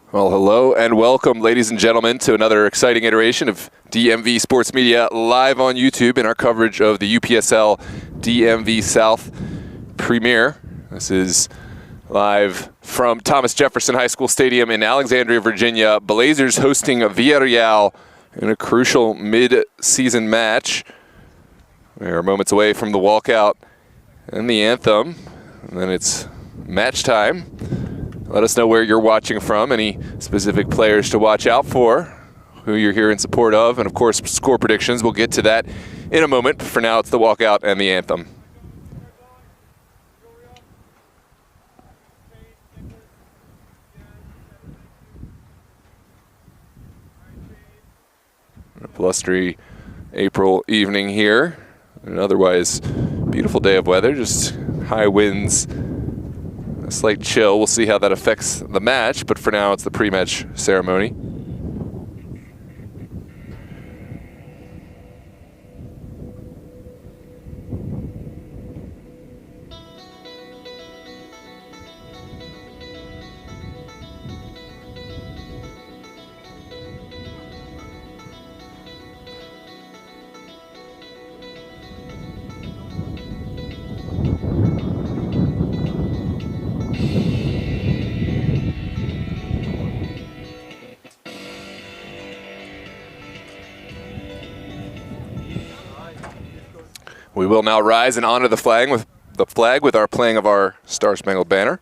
Well, hello and welcome, ladies and gentlemen, to another exciting iteration of DMV Sports Media live on YouTube in our coverage of the UPSL DMV South Premier. This is live from Thomas Jefferson High School Stadium in Alexandria, Virginia. Blazers hosting Villareal in a crucial mid-season match. We are moments away from the walkout and the anthem, and then it's match time. Let us know where you're watching from, any specific players to watch out for, who you're here in support of, and of course score predictions. We'll get to that in a moment. For now, it's the walkout and the anthem. A blustery April evening here. An otherwise beautiful day of weather, just high winds, a slight chill. We'll see how that affects the match, but for now it's the pre-match ceremony. We will now rise and honor the flag with our playing of our Star-Spangled Banner.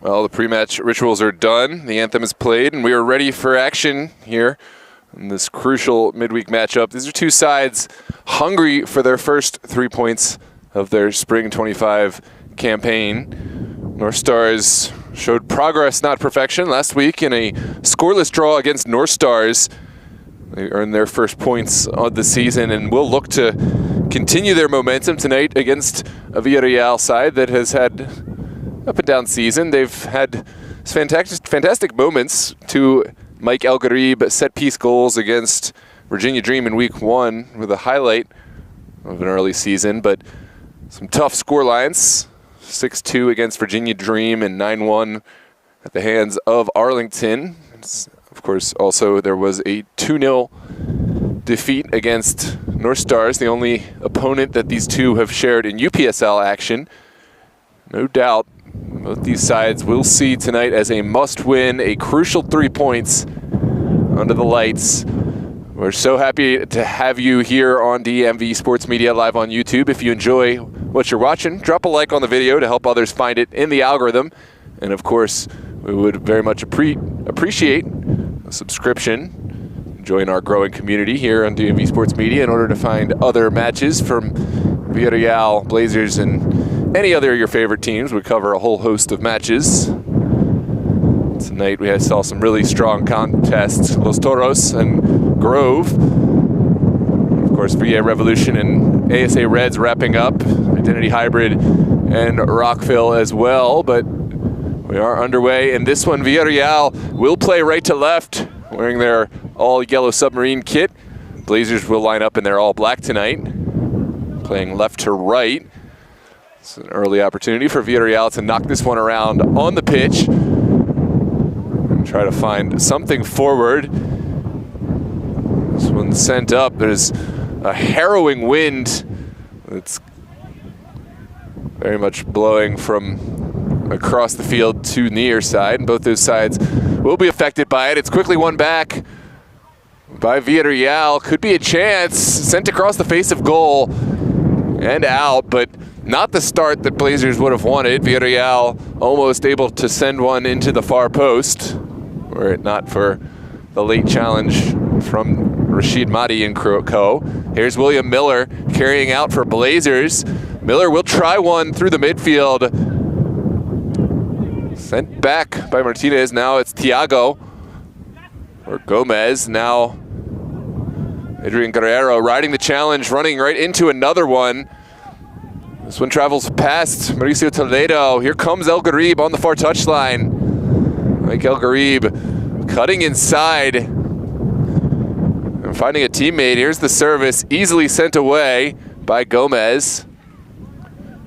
Well, the pre-match rituals are done. The anthem is played, and we are ready for action here in this crucial midweek matchup. These are two sides hungry for their first 3 points of their Spring 25 campaign. North Stars showed progress, not perfection, last week in a scoreless draw against North Stars. They earned their first points of the season and will look to continue their momentum tonight against a Villareal side that has had up and down season. They've had fantastic moments to Mike El-Garib set-piece goals against Virginia Dream in Week 1 with a highlight of an early season, but some tough score lines. 6-2 against Virginia Dream and 9-1 at the hands of Arlington. Of course, also there was a 2-0 defeat against North Stars, the only opponent that these two have shared in UPSL action. No doubt both these sides will see tonight as a must-win, a crucial 3 points under the lights. We're so happy to have you here on DMV Sports Media live on YouTube. If you enjoy what you're watching, drop a like on the video to help others find it in the algorithm. And of course, we would very much appreciate a subscription. Join our growing community here on DMV Sports Media in order to find other matches from Villareal, Blazers, and any other of your favorite teams. We cover a whole host of matches. Tonight we saw some really strong contests. Los Toros and Grove. Of course, VA Revolution and ASA Reds wrapping up. Identity Hybrid and Rockville as well. But we are underway. And this one, Villareal will play right to left, wearing their all-yellow submarine kit. Blazers will line up in their all-black tonight. playing left to right. It's an early opportunity for Villareal to knock this one around on the pitch. Try to find something forward. This one's sent up. There's a harrowing wind. It's very much blowing from across the field to near side, and both those sides will be affected by it. It's quickly won back by Villareal. Could be a chance. Sent across the face of goal and out, but not the start that Blazers would have wanted. Villareal almost able to send one into the far post, were it not for the late challenge from Rashid Mahdi and co. Here's William Miller carrying out for Blazers. Miller will try one through the midfield. Sent back by Martinez. Now it's Thiago or Gomez. Now Adrian Guerrero riding the challenge, running right into another one. This one travels past Mauricio Toledo. Here comes El Garib on the far touchline. Like El Garib cutting inside and finding a teammate. Here's the service, easily sent away by Gomez.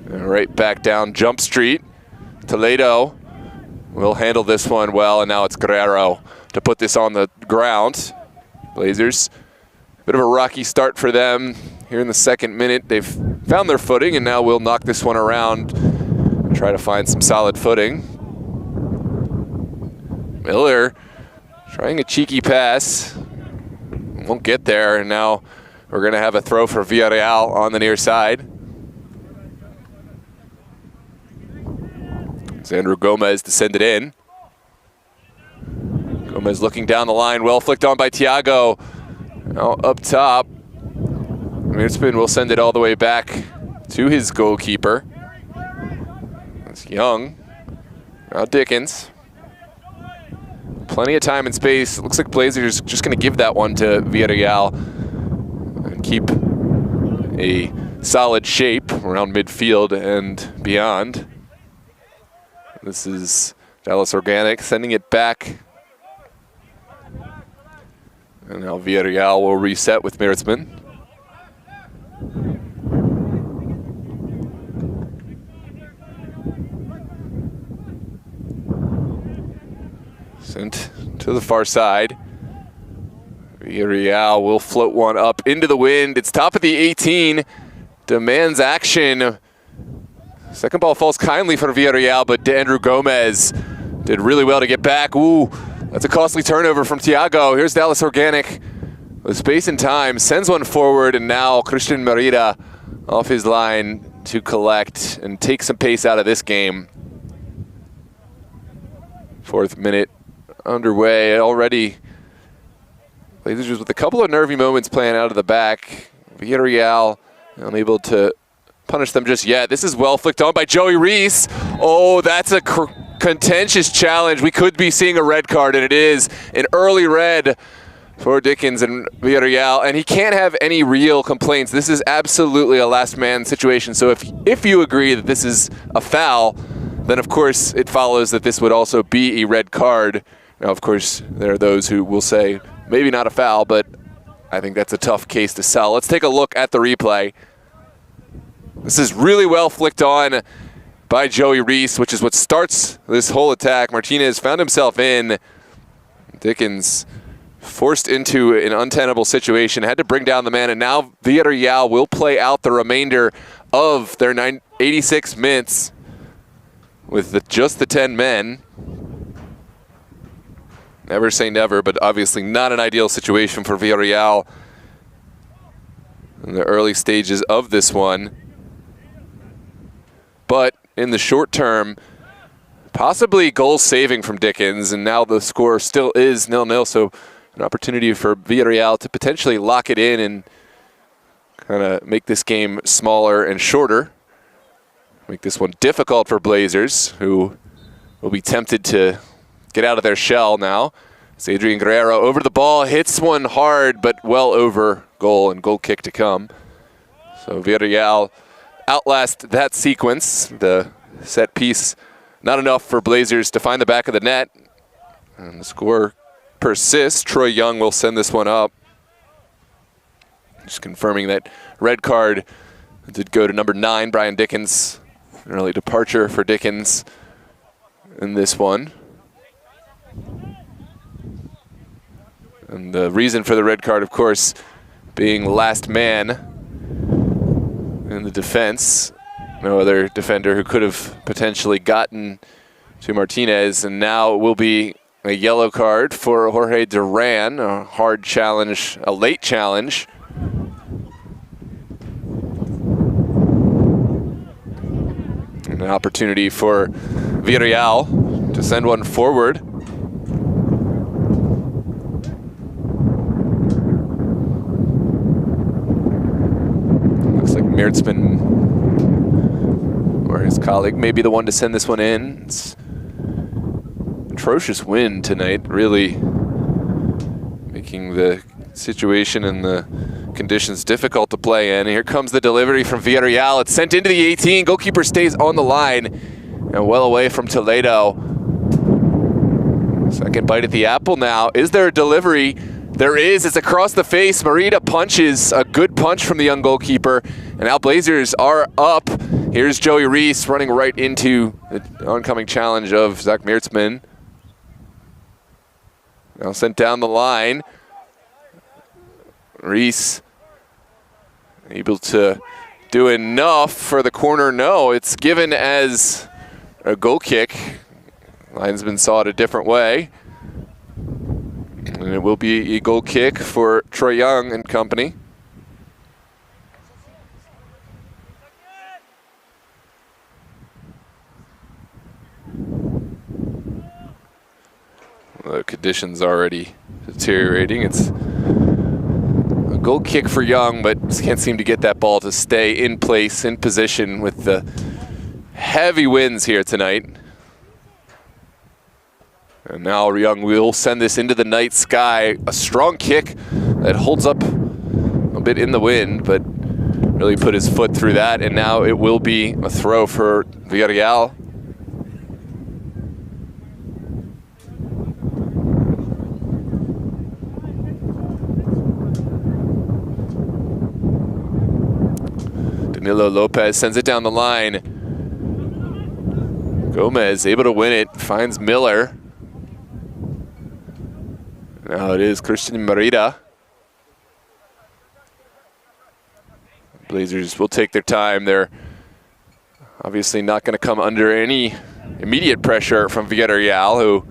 And right back down Jump Street. Toledo will handle this one well, and now it's Guerrero to put this on the ground. Blazers, a bit of a rocky start for them here in the second minute. They've found their footing, and now we'll knock this one around and try to find some solid footing. Miller trying a cheeky pass. Won't get there, and now we're going to have a throw for Villareal on the near side. Andrew Gomez to send it in. Gomez looking down the line, well flicked on by Thiago. Now up top, Meerspin will send it all the way back to his goalkeeper. That's Young. Now Dickens. Plenty of time and space. Looks like Blazers just going to give that one to Villareal and keep a solid shape around midfield and beyond. This is Dallas Organic sending it back. And now Villareal will reset with Meerspin. Sent to the far side. Villareal will float one up into the wind. It's top of the 18. Demands action. Second ball falls kindly for Villareal, but Andrew Gomez did really well to get back. Ooh, that's a costly turnover from Thiago. Here's Dallas Organic with space and time. Sends one forward, and now Christian Merida off his line to collect and take some pace out of this game. Fourth minute underway already. Blazers with a couple of nervy moments playing out of the back. Villareal unable to punish them just yet. This is well flicked on by Joey Reese. Oh, that's a contentious challenge. We could be seeing a red card, and it is an early red for Dickens and Villareal, and he can't have any real complaints. This is absolutely a last man situation. So if you agree that this is a foul, then of course it follows that this would also be a red card. Now, of course, there are those who will say maybe not a foul, but I think that's a tough case to sell. Let's take a look at the replay. This is really well flicked on by Joey Reese, which is what starts this whole attack. Martinez found himself in. Dickens forced into an untenable situation, had to bring down the man, and now Villareal will play out the remainder of their 86 minutes with just the 10 men. Never say never, but obviously not an ideal situation for Villareal in the early stages of this one. But in the short term, possibly goal saving from Dickens, and now the score still is 0-0, so an opportunity for Villareal to potentially lock it in and kind of make this game smaller and shorter. Make this one difficult for Blazers, who will be tempted to get out of their shell now. It's Adrian Guerrero over the ball, hits one hard, but well over goal, and goal kick to come. So Villareal outlast that sequence. The set piece not enough for Blazers to find the back of the net. And the score persists. Troy Young will send this one up. Just confirming that red card It did go to number 9, Brian Dickens. An early departure for Dickens in this one. And the reason for the red card, of course, being last man in the defense. No other defender who could have potentially gotten to Martinez, and now it will be a yellow card for Jorge Duran, a hard challenge, a late challenge. An opportunity for Villareal to send one forward. Looks like Meertzman, or his colleague, may be the one to send this one in. It's atrocious wind tonight, really making the situation and the conditions difficult to play in. Here comes the delivery from Villareal. It's sent into the 18. Goalkeeper stays on the line and well away from Toledo. Second bite at the apple now. Is there a delivery? There is. It's across the face. Marita punches. A good punch from the young goalkeeper. And now Blazers are up. Here's Joey Reese running right into the oncoming challenge of Zach Meertzman. Now sent down the line. Reese able to do enough for the corner. No, it's given as a goal kick. Linesman saw it a different way. And it will be a goal kick for Troy Young and company. The conditions already deteriorating. It's a goal kick for Young, but just can't seem to get that ball to stay in place, in position with the heavy winds here tonight. And now Young will send this into the night sky. A strong kick that holds up a bit in the wind, but really put his foot through that. And now it will be a throw for Villareal. Danilo Lopez sends it down the line. Gomez able to win it, finds Miller. Now it is Christian Marita. Blazers will take their time. They're obviously not going to come under any immediate pressure from Villareal, who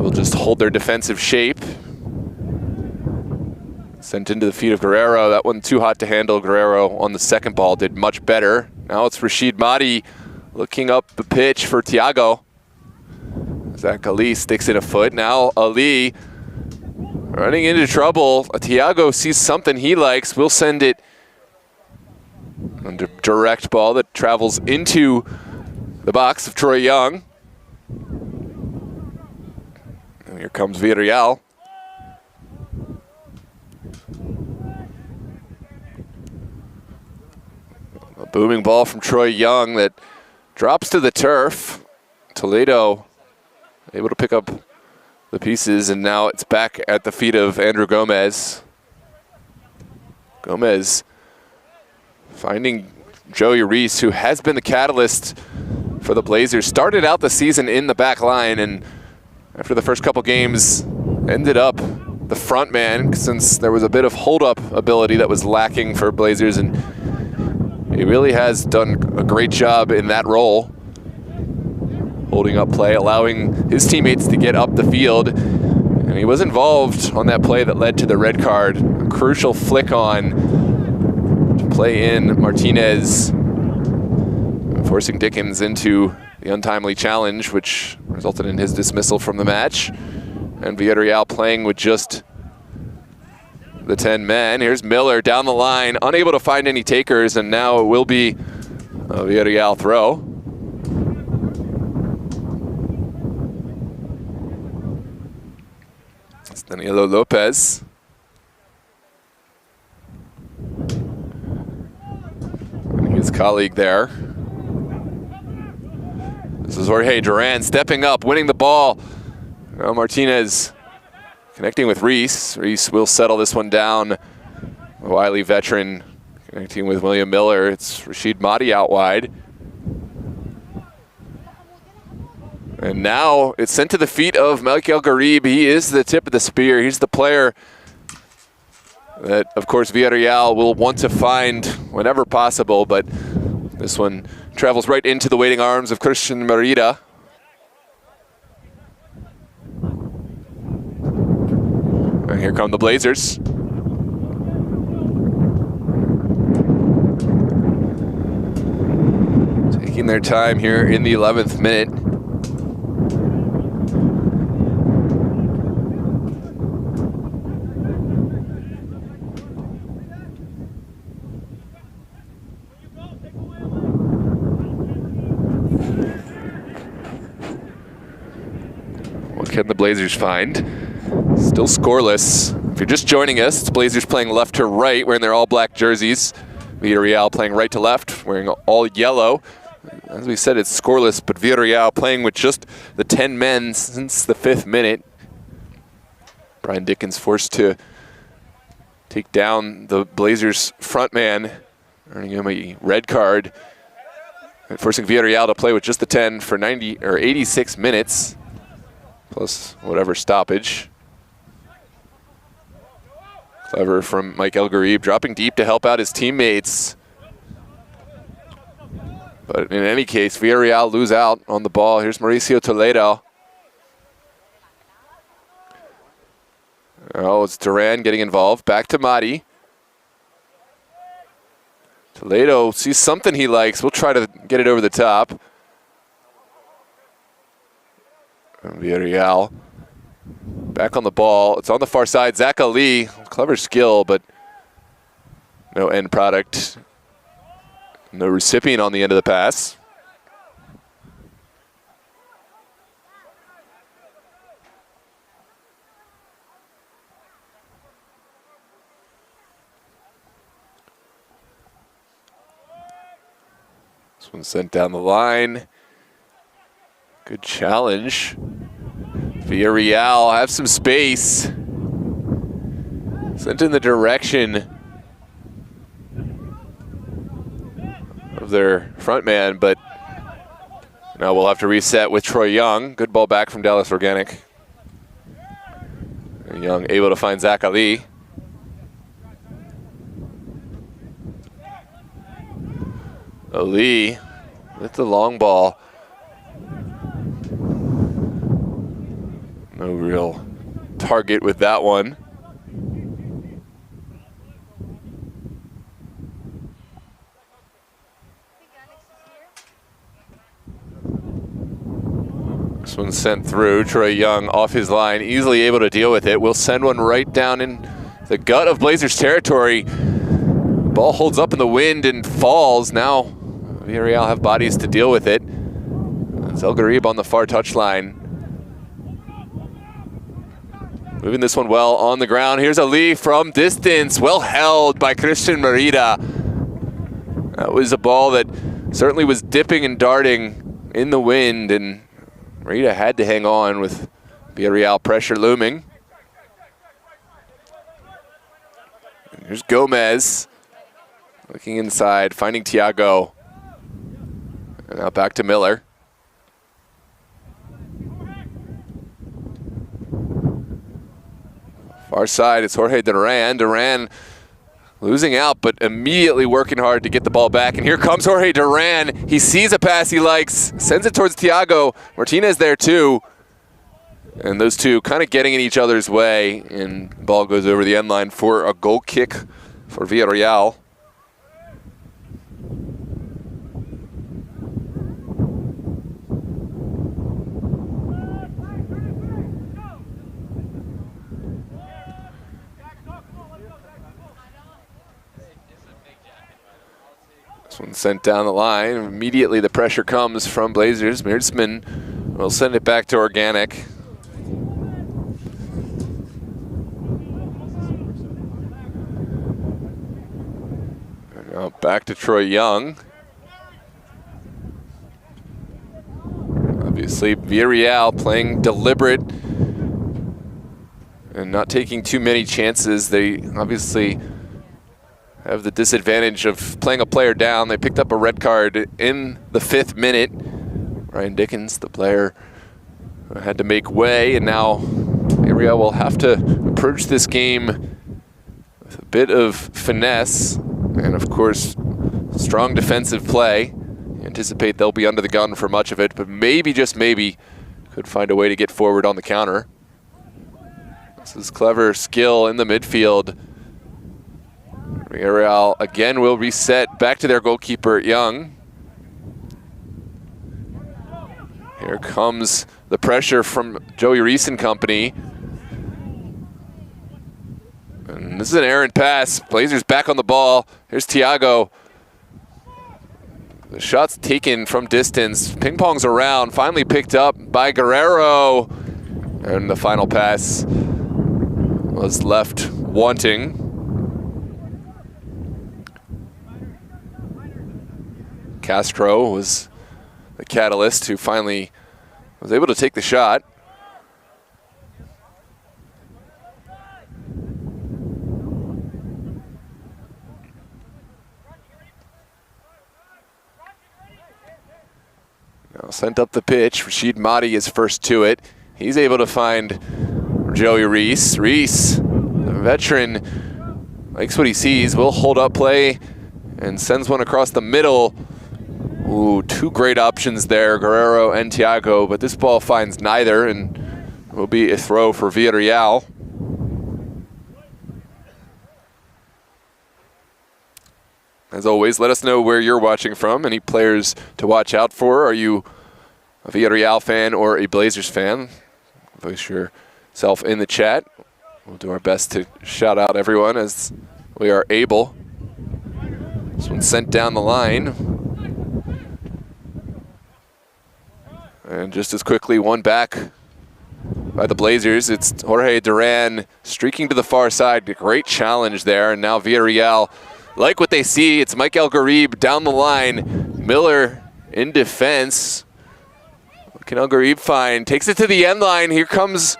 will just hold their defensive shape. Sent into the feet of Guerrero. That one too hot to handle. Guerrero on the second ball did much better. Now it's Rashid Mahdi looking up the pitch for Thiago. Zach Ali sticks in a foot. Now Ali running into trouble. Thiago sees something he likes. Will send it under direct ball that travels into the box of Troy Young. And here comes Villareal. A booming ball from Troy Young that drops to the turf. Toledo able to pick up the pieces, and now it's back at the feet of Andrew Gomez. Gomez finding Joey Reese, who has been the catalyst for the Blazers. Started out the season in the back line, and after the first couple games, ended up the front man, since there was a bit of hold-up ability that was lacking for Blazers, and he really has done a great job in that role, holding up play, allowing his teammates to get up the field. And he was involved on that play that led to the red card. A crucial flick on to play in Martinez, forcing Dickens into the untimely challenge, which resulted in his dismissal from the match. And Villareal playing with just the 10 men. Here's Miller down the line, unable to find any takers, and now it will be a Villareal throw. It's Danilo Lopez. And his colleague there. This is Jorge Duran stepping up, winning the ball. Now Martinez connecting with Reese. Reese will settle this one down. A wily veteran Connecting with William Miller, it's Rashid Mahdi out wide. And now it's sent to the feet of Malik El-Garib. He is the tip of the spear. He's the player that, of course, Villareal will want to find whenever possible, but this one travels right into the waiting arms of Christian Merida. And here come the Blazers. Taking their time here in the 11th minute. What can the Blazers find? Still scoreless. If you're just joining us, it's Blazers playing left to right, wearing their all-black jerseys. Villareal playing right to left, wearing all yellow. As we said, it's scoreless, but Villareal playing with just the 10 men since the 5th minute. Brian Dickens forced to take down the Blazers front man, earning him a red card, and forcing Villareal to play with just the 10 for 86 minutes, plus whatever stoppage. Clever from Mike El-Garib, dropping deep to help out his teammates. But in any case, Villareal lose out on the ball. Here's Mauricio Toledo. Oh, it's Duran getting involved. Back to Mahdi. Toledo sees something he likes. We'll try to get it over the top. And Villareal back on the ball. It's on the far side. Zach Ali, clever skill, but no end product. No recipient on the end of the pass. This one sent down the line. Good challenge. Villareal have some space. Sent in the direction of their front man, but now we'll have to reset with Troy Young. Good ball back from Dallas Organic. And Young able to find Zach Ali. Ali with the long ball. No real target with that one. This one's sent through. Troy Young off his line, easily able to deal with it. We'll send one right down in the gut of Blazers territory. Ball holds up in the wind and falls. Now Villareal have bodies to deal with it. It's El-Garib on the far touchline. Moving this one well on the ground. Here's Ali from distance. Well held by Christian Merida. That was a ball that certainly was dipping and darting in the wind, and Merida had to hang on with Villareal pressure looming. And here's Gomez looking inside, finding Thiago. And now back to Miller. Far side, it's Jorge Duran. Duran losing out, but immediately working hard to get the ball back. And here comes Jorge Duran. He sees a pass he likes, sends it towards Thiago. Martinez there too. And those two kind of getting in each other's way. And the ball goes over the end line for a goal kick for Villareal. This one sent down the line. Immediately the pressure comes from Blazers. Meardsman will send it back to Organic. And now back to Troy Young. Obviously Villareal playing deliberate and not taking too many chances. They obviously have the disadvantage of playing a player down. They picked up a red card in the 5th minute. Ryan Dickens, the player, had to make way, and now Villareal will have to approach this game with a bit of finesse and, of course, strong defensive play. Anticipate they'll be under the gun for much of it, but maybe, just maybe, could find a way to get forward on the counter. This is clever skill in the midfield. Villareal again will reset back to their goalkeeper, Young. Here comes the pressure from Joey Reese and company. And this is an errant pass. Blazers back on the ball. Here's Thiago. The shot's taken from distance. Ping pongs around, finally picked up by Guerrero. And the final pass was left wanting. Castro was the catalyst who finally was able to take the shot. Now sent up the pitch. Rashid Mahdi is first to it. He's able to find Joey Reese. Reese, the veteran, likes what he sees, will hold up play and sends one across the middle. Ooh, two great options there, Guerrero and Thiago, but this ball finds neither and will be a throw for Villareal. As always, let us know where you're watching from, any players to watch out for. Are you a Villareal fan or a Blazers fan? Voice yourself in the chat. We'll do our best to shout out everyone as we are able. This one's sent down the line. And just as quickly, one back by the Blazers. It's Jorge Duran streaking to the far side. Great challenge there. And now Villareal like what they see. It's Mike El Garib down the line. Miller in defense. What can El Garib find? Takes it to the end line. Here comes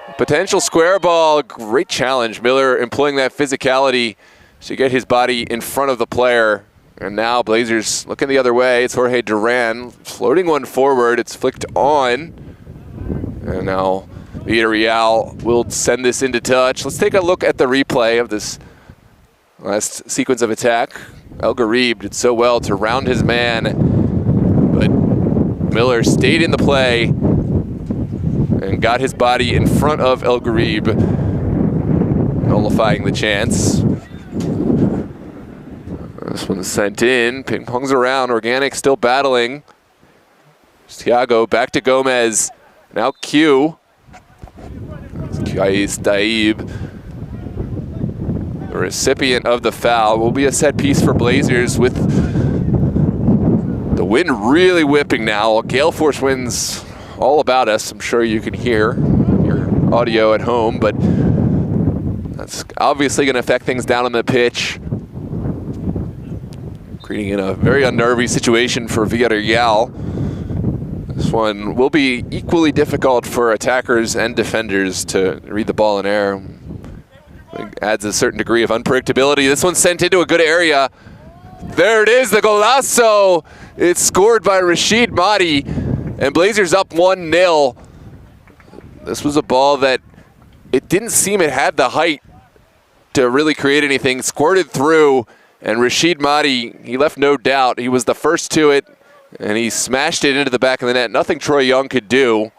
a potential square ball. Great challenge. Miller employing that physicality to get his body in front of the player. And now Blazers looking the other way. It's Jorge Duran floating one forward. It's flicked on. And now Villareal will send this into touch. Let's take a look at the replay of this last sequence of attack. El Garib did so well to round his man, but Miller stayed in the play and got his body in front of El Garib, nullifying the chance. This one's sent in, ping pongs around, Organic still battling. Thiago back to Gomez, now Q. Qais Daib, the recipient of the foul. Will be a set piece for Blazers with the wind really whipping now. Gale force winds all about us. I'm sure you can hear your audio at home, but that's obviously going to affect things down on the pitch, creating a very unnerving situation for Villareal. This one will be equally difficult for attackers and defenders to read the ball in air. It adds a certain degree of unpredictability. This one's sent into a good area. There it is, the golazo. It's scored by Rashid Mahdi, and Blazers up 1-0. This was a ball that it didn't seem it had the height to really create anything. Squirted through, and Rashid Mahdi, he left no doubt. He was the first to it, and he smashed it into the back of the net. Nothing Troy Young could do.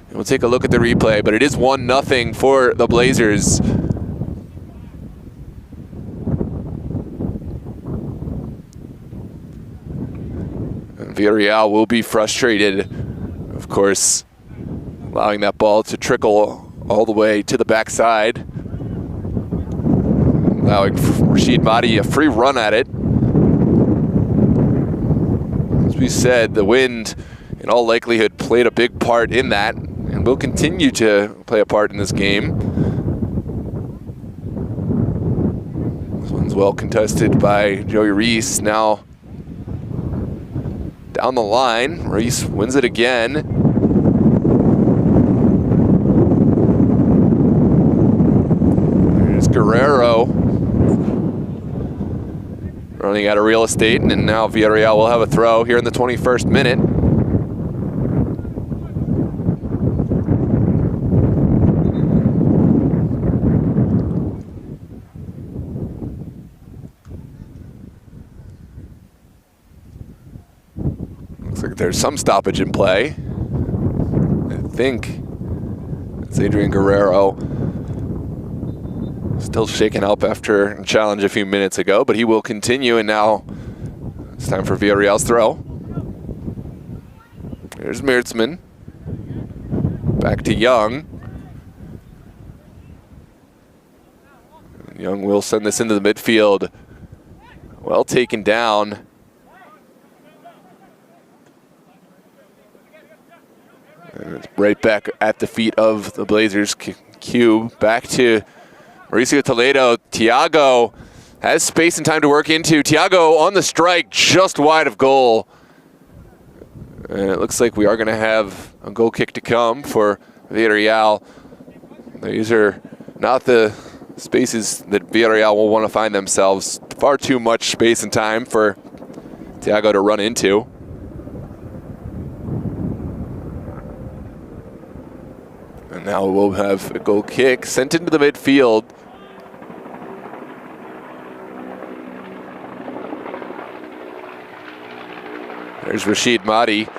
And we'll take a look at the replay, but it is 1-0 for the Blazers. And Villareal will be frustrated, of course, allowing that ball to trickle all the way to the backside, allowing Rashid Mahdi a free run at it. As we said, the wind in all likelihood played a big part in that and will continue to play a part in this game. This one's well contested by Joey Reese. Now down the line, Reese wins it again. There's Guerrero. running out of real estate, and now Villareal will have a throw here in the 21st minute. Looks like there's some stoppage in play. I think it's Adrian Guerrero. Still shaken up after a challenge a few minutes ago, but he will continue, and now it's time for Villareal's throw. Here's Meertzman. Back to Young. Young will send this into the midfield. Well taken down. And it's right back at the feet of the Blazers. Q back to Mauricio Toledo. Thiago has space and time to work into. Thiago on the strike, just wide of goal. And it looks like we are going to have a goal kick to come for Villareal. These are not the spaces that Villareal will want to find themselves. Far too much space and time for Thiago to run into. And now we'll have a goal kick sent into the midfield. There's Rashid Mahdi.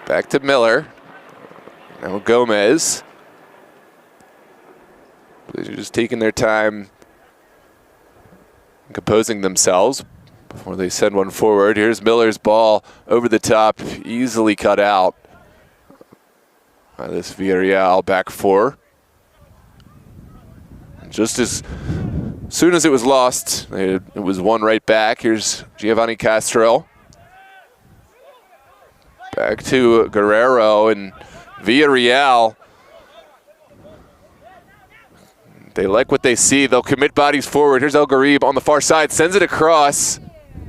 Back to Miller. Now Gomez. They're just taking their time, composing themselves before they send one forward. Here's Miller's ball over the top, easily cut out by this Villareal back four. And just as soon as it was lost, it was won right back. Here's Giovanni Castro. Back to Guerrero, and Villareal, they like what they see. They'll commit bodies forward. Here's El Garib on the far side, sends it across,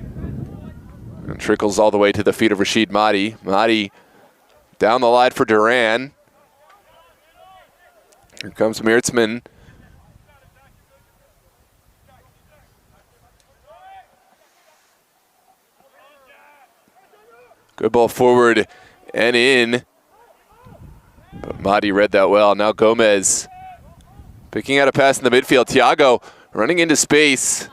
and trickles all the way to the feet of Rashid Mahdi. Mahdi down the line for Duran. Here comes Meertzman. Good ball forward and in. But Mahdi read that well. Now Gomez picking out a pass in the midfield. Thiago running into space.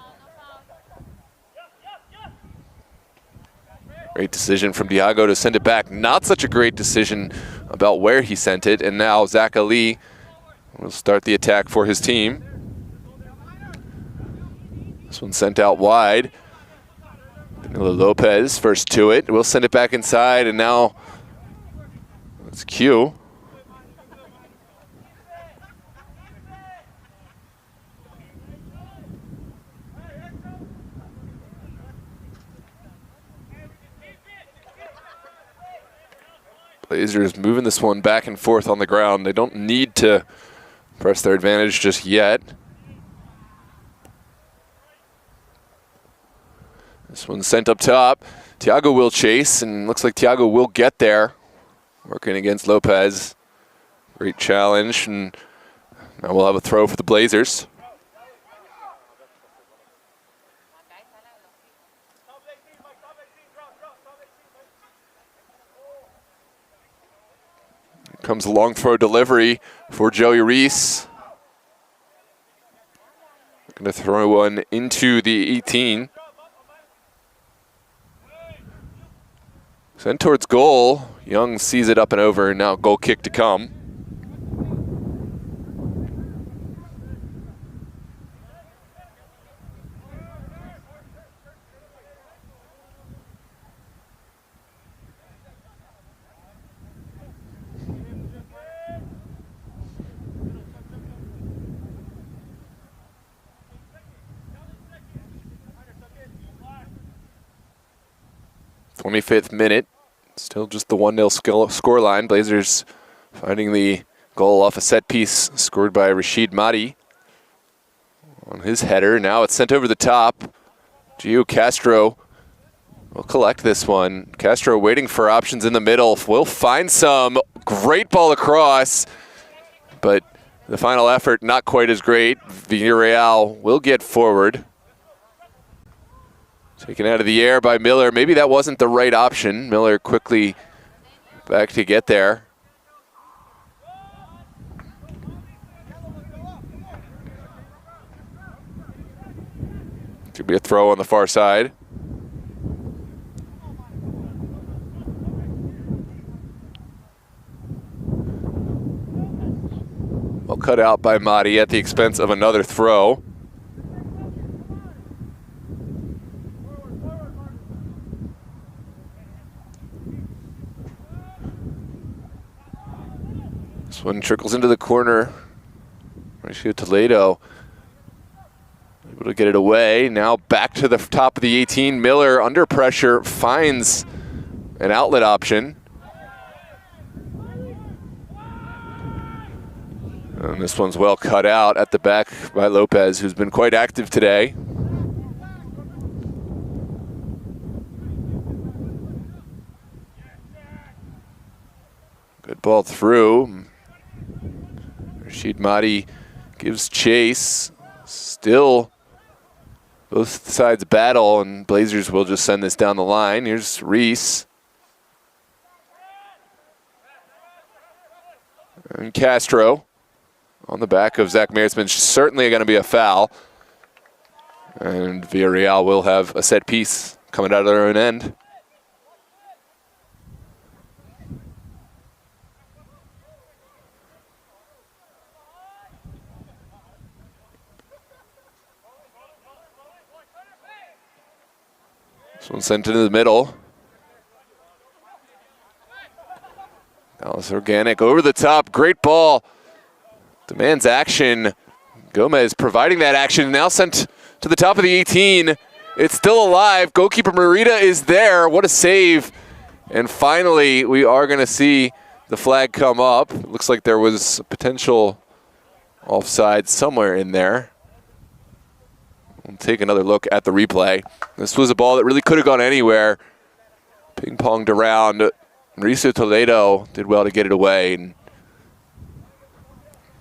Great decision from Thiago to send it back. Not such a great decision about where he sent it. And now Zach Ali will start the attack for his team. This one sent out wide. Danilo Lopez first to it. We'll send it back inside, and now it's Q. Blazers moving this one back and forth on the ground. They don't need to press their advantage just yet. This one's sent up top. Thiago will chase, and looks like Thiago will get there. Working against Lopez. Great challenge, and now we'll have a throw for the Blazers. Here comes a long throw delivery for Joey Reese. Going to throw one into the 18. Sent towards goal. Young sees it up and over, and now goal kick to come. '25th minute. Still just the 1-0 score line. Blazers finding the goal off a set piece scored by Rashid Mahdi on his header. Now it's sent over the top. Gio Castro will collect this one. Castro waiting for options in the middle. Will find some. Great ball across, but The final effort, not quite as great. Villareal will get forward. Taken out of the air by Miller. Maybe that wasn't the right option. Miller quickly back to get there. Could be a throw on the far side. Well cut out by Mahdi at the expense of another throw. This one trickles into the corner. Mauricio Toledo able to get it away. Now back to the top of the 18. Miller under pressure finds an outlet option. And this one's well cut out at the back by Lopez, who's been quite active today. Good ball through. Rashid Mahdi gives chase. Still both sides battle, and Blazers will just send this down the line. Here's Reese. And Castro on the back of Zach Meersman. Certainly going to be a foul. And Villareal will have a set piece coming out of their own end. This one sent into the middle. Dallas Organic over the top. Great ball. Demands action. Gomez providing that action. Now sent to the top of the 18. It's still alive. Goalkeeper Merida is there. What a save. And finally, we are going to see the flag come up. It looks like there was a potential offside somewhere in there. We'll take another look at the replay. This was a ball that really could have gone anywhere. Ping-ponged around. Mauricio Toledo did well to get it away. And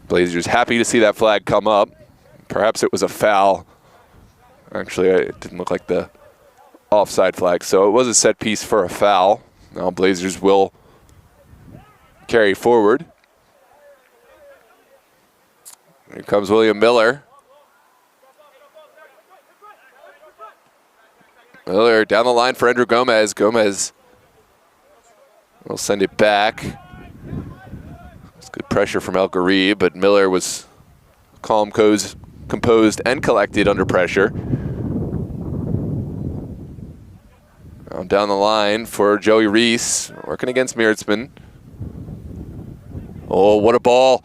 Blazers happy to see that flag come up. Perhaps it was a foul. Actually, it didn't look like the offside flag. So it was a set piece for a foul. Now Blazers will carry forward. Here comes William Miller. Miller down the line for Andrew Gomez. Gomez will send it back. It's good pressure from El Gharib, but Miller was calm, composed, and collected under pressure. Now down the line for Joey Reese, working against Meersman. Oh, what a ball.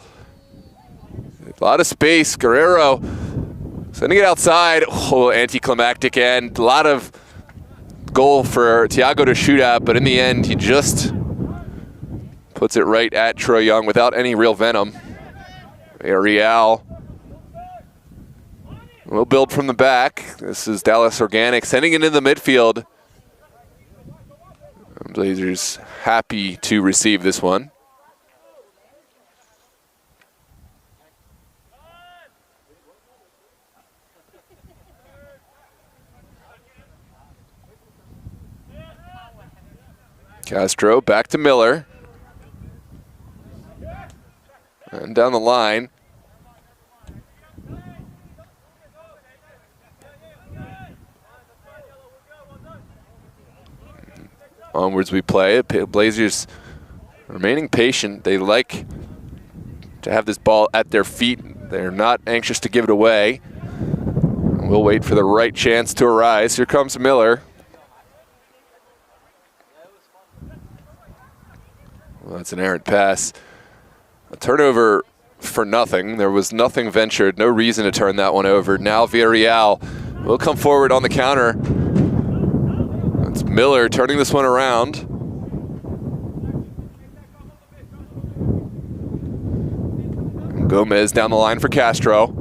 A lot of space. Guerrero sending it outside. Oh, anticlimactic end. A lot of goal for Thiago to shoot at, but in the end, he just puts it right at Troy Young without any real venom. Real will build from the back. This is Dallas Organic sending it into the midfield. Blazers happy to receive this one. Castro back to Miller. And down the line. Onwards we play. Blazers remaining patient. They like to have this ball at their feet. They're not anxious to give it away. We'll wait for the right chance to arise. Here comes Miller. Well, that's an errant pass. A turnover for nothing. There was nothing ventured, no reason to turn that one over. Now Villareal will come forward on the counter. It's Miller turning this one around. And Gomez down the line for Castro.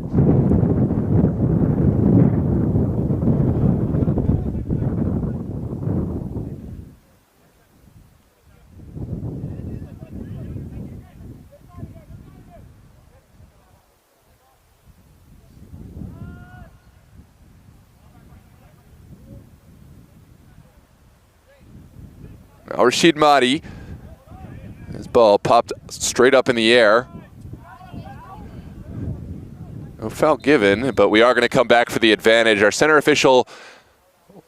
Now Rashid Mahdi. His ball popped straight up in the air. No foul given, but we are going to come back for the advantage. Our center official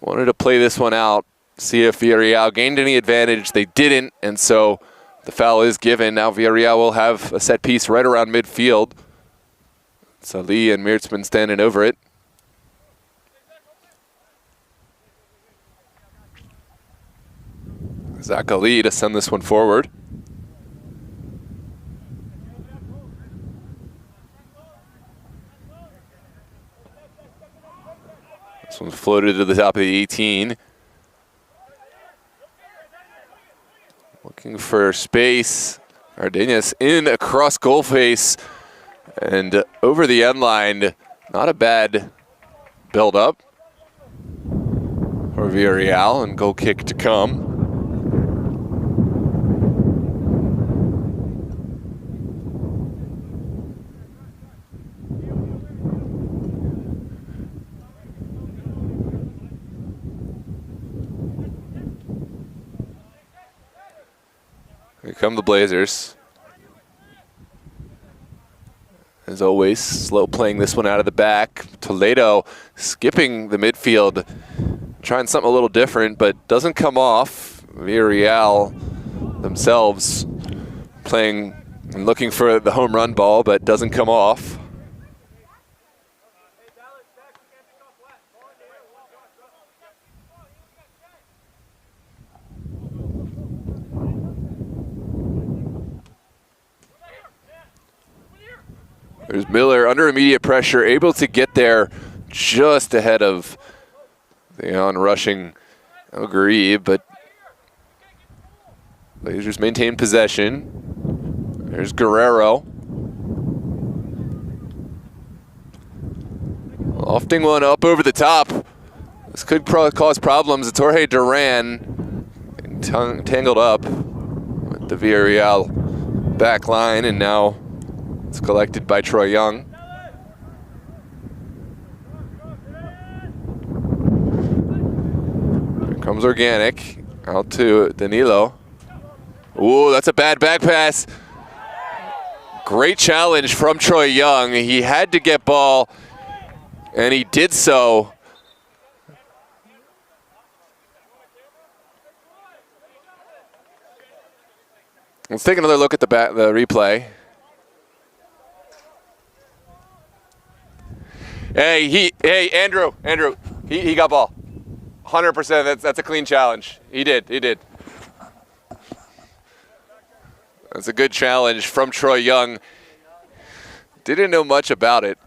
wanted to play this one out, see if Villareal gained any advantage. They didn't, and so the foul is given. Now Villareal will have a set piece right around midfield. Salih and Meertsman standing over it. Zach Ali to send this one forward. This one's floated to the top of the 18. Looking for space. Ardenas in across goal face and over the end line. Not a bad build up for Villareal, and goal kick to come. Here come the Blazers. As always, slow playing this one out of the back. Toledo skipping the midfield, trying something a little different, but doesn't come off. Villareal themselves playing and looking for the home run ball, but doesn't come off. There's Miller under immediate pressure, able to get there just ahead of the on-rushing Al-Gharib, but Blazers maintain possession. There's Guerrero. Lofting one up over the top. This could cause problems. It's Jorge Duran tangled up with the Villareal back line, and now it's collected by Troy Young. Here comes Organic, out to Danilo. Ooh, that's a bad back pass. Great challenge from Troy Young. He had to get ball, and he did so. Let's take another look at the replay. Hey, Andrew, he got ball. 100%, that's a clean challenge. He did. That's a good challenge from Troy Young. Didn't know much about it.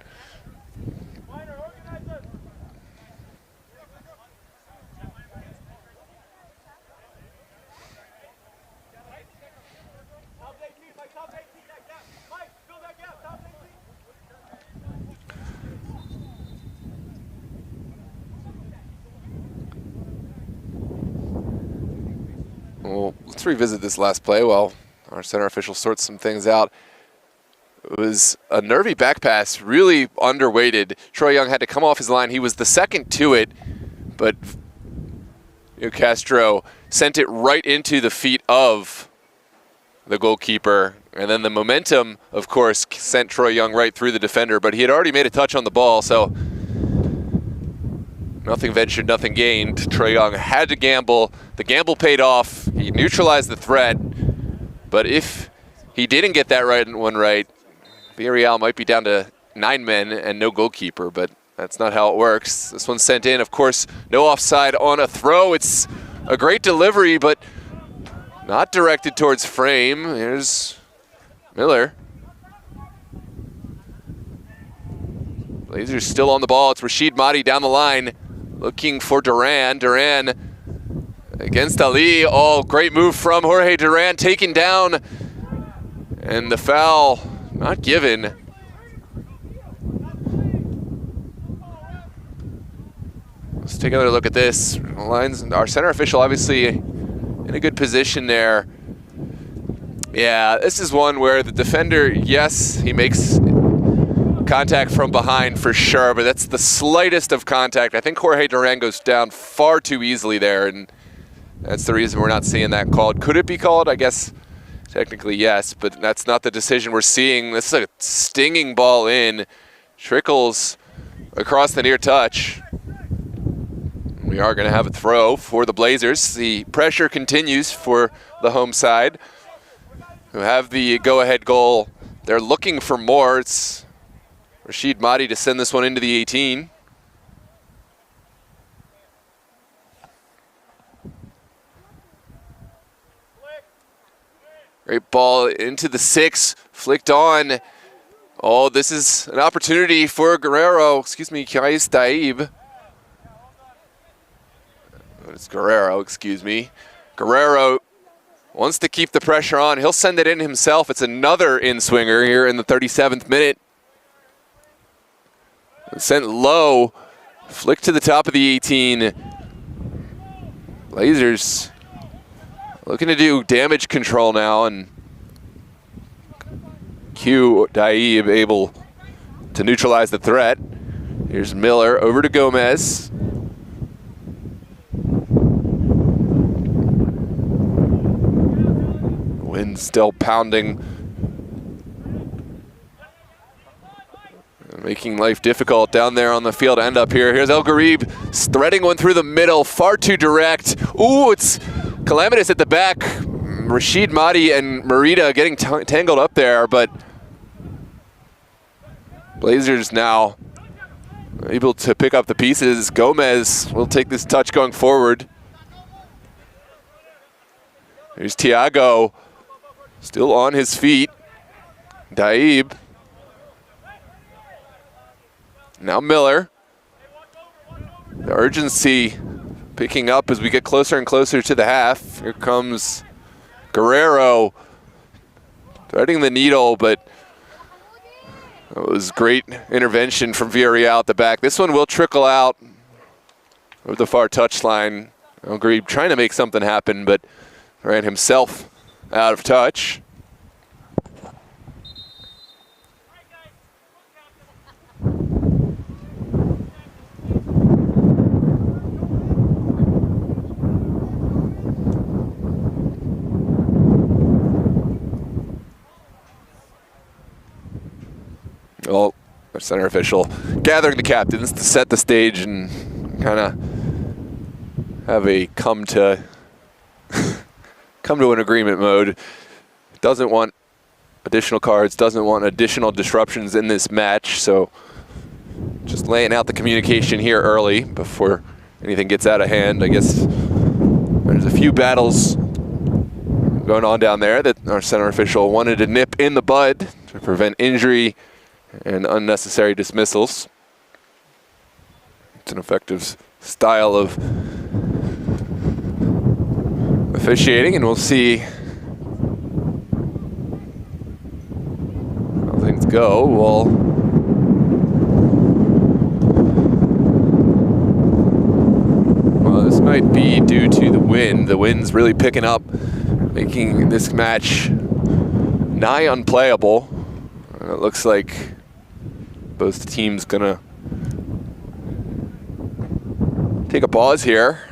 Well, let's revisit this last play while our center official sorts some things out. It was a nervy back pass, really underweighted. Troy Young had to come off his line. He was the second to it, but Castro sent it right into the feet of the goalkeeper. And then the momentum, of course, sent Troy Young right through the defender, but he had already made a touch on the ball, so nothing ventured, nothing gained. Troy Young had to gamble. The gamble paid off. He neutralized the threat. But if he didn't get that one right, Villareal might be down to 9 men and no goalkeeper, but that's not how it works. This one's sent in, of course, no offside on a throw. It's a great delivery, but not directed towards frame. Here's Miller. Blazers still on the ball. It's Rashid Mahdi down the line, looking for Duran. Duran against Ali. Oh, great move from Jorge Duran, taken down. And the foul not given. Let's take another look at this. Our center official obviously in a good position there. Yeah, this is one where the defender, yes, he makes contact from behind for sure, but that's the slightest of contact. I think Jorge Duran goes down far too easily there, and That's the reason we're not seeing that called. Could it be called? I guess technically yes, but that's not the decision we're seeing. This is a stinging ball in. Trickles across the near touch. We are going to have a throw for the Blazers. The pressure continues for the home side, who have the go-ahead goal. They're looking for more. It's Rashid Mahdi to send this one into the 18. Great ball into the 6, flicked on. Oh, this is an opportunity for Kais Daib. It's Guerrero, Guerrero wants to keep the pressure on. He'll send it in himself. It's another in-swinger here in the 37th minute. Sent low, flicked to the top of the 18. Blazers looking to do damage control now, and Q Daib able to neutralize the threat. Here's Miller over to Gomez. Wind still pounding, making life difficult down there on the field end up here. Here's El Garib threading one through the middle, far too direct. Ooh, it's calamitous at the back. Rashid Mahdi and Merida getting tangled up there, but Blazers now able to pick up the pieces. Gomez will take this touch going forward. Here's Tiago, still on his feet. Daib. Now Miller. The urgency picking up as we get closer and closer to the half. Here comes Guerrero, threading the needle, but it was great intervention from Villareal at the back. This one will trickle out over the far touchline. El Garib trying to make something happen, but ran himself out of touch. Well, our center official gathering the captains to set the stage and kind of have a come to an agreement mode. Doesn't want additional cards, doesn't want additional disruptions in this match, so just laying out the communication here early before anything gets out of hand. I guess there's a few battles going on down there that our center official wanted to nip in the bud to prevent injury and unnecessary dismissals. It's an effective style of officiating, and we'll see how things go. Well, this might be due to the wind. The wind's really picking up, making this match nigh unplayable. It looks like both teams gonna take a pause here.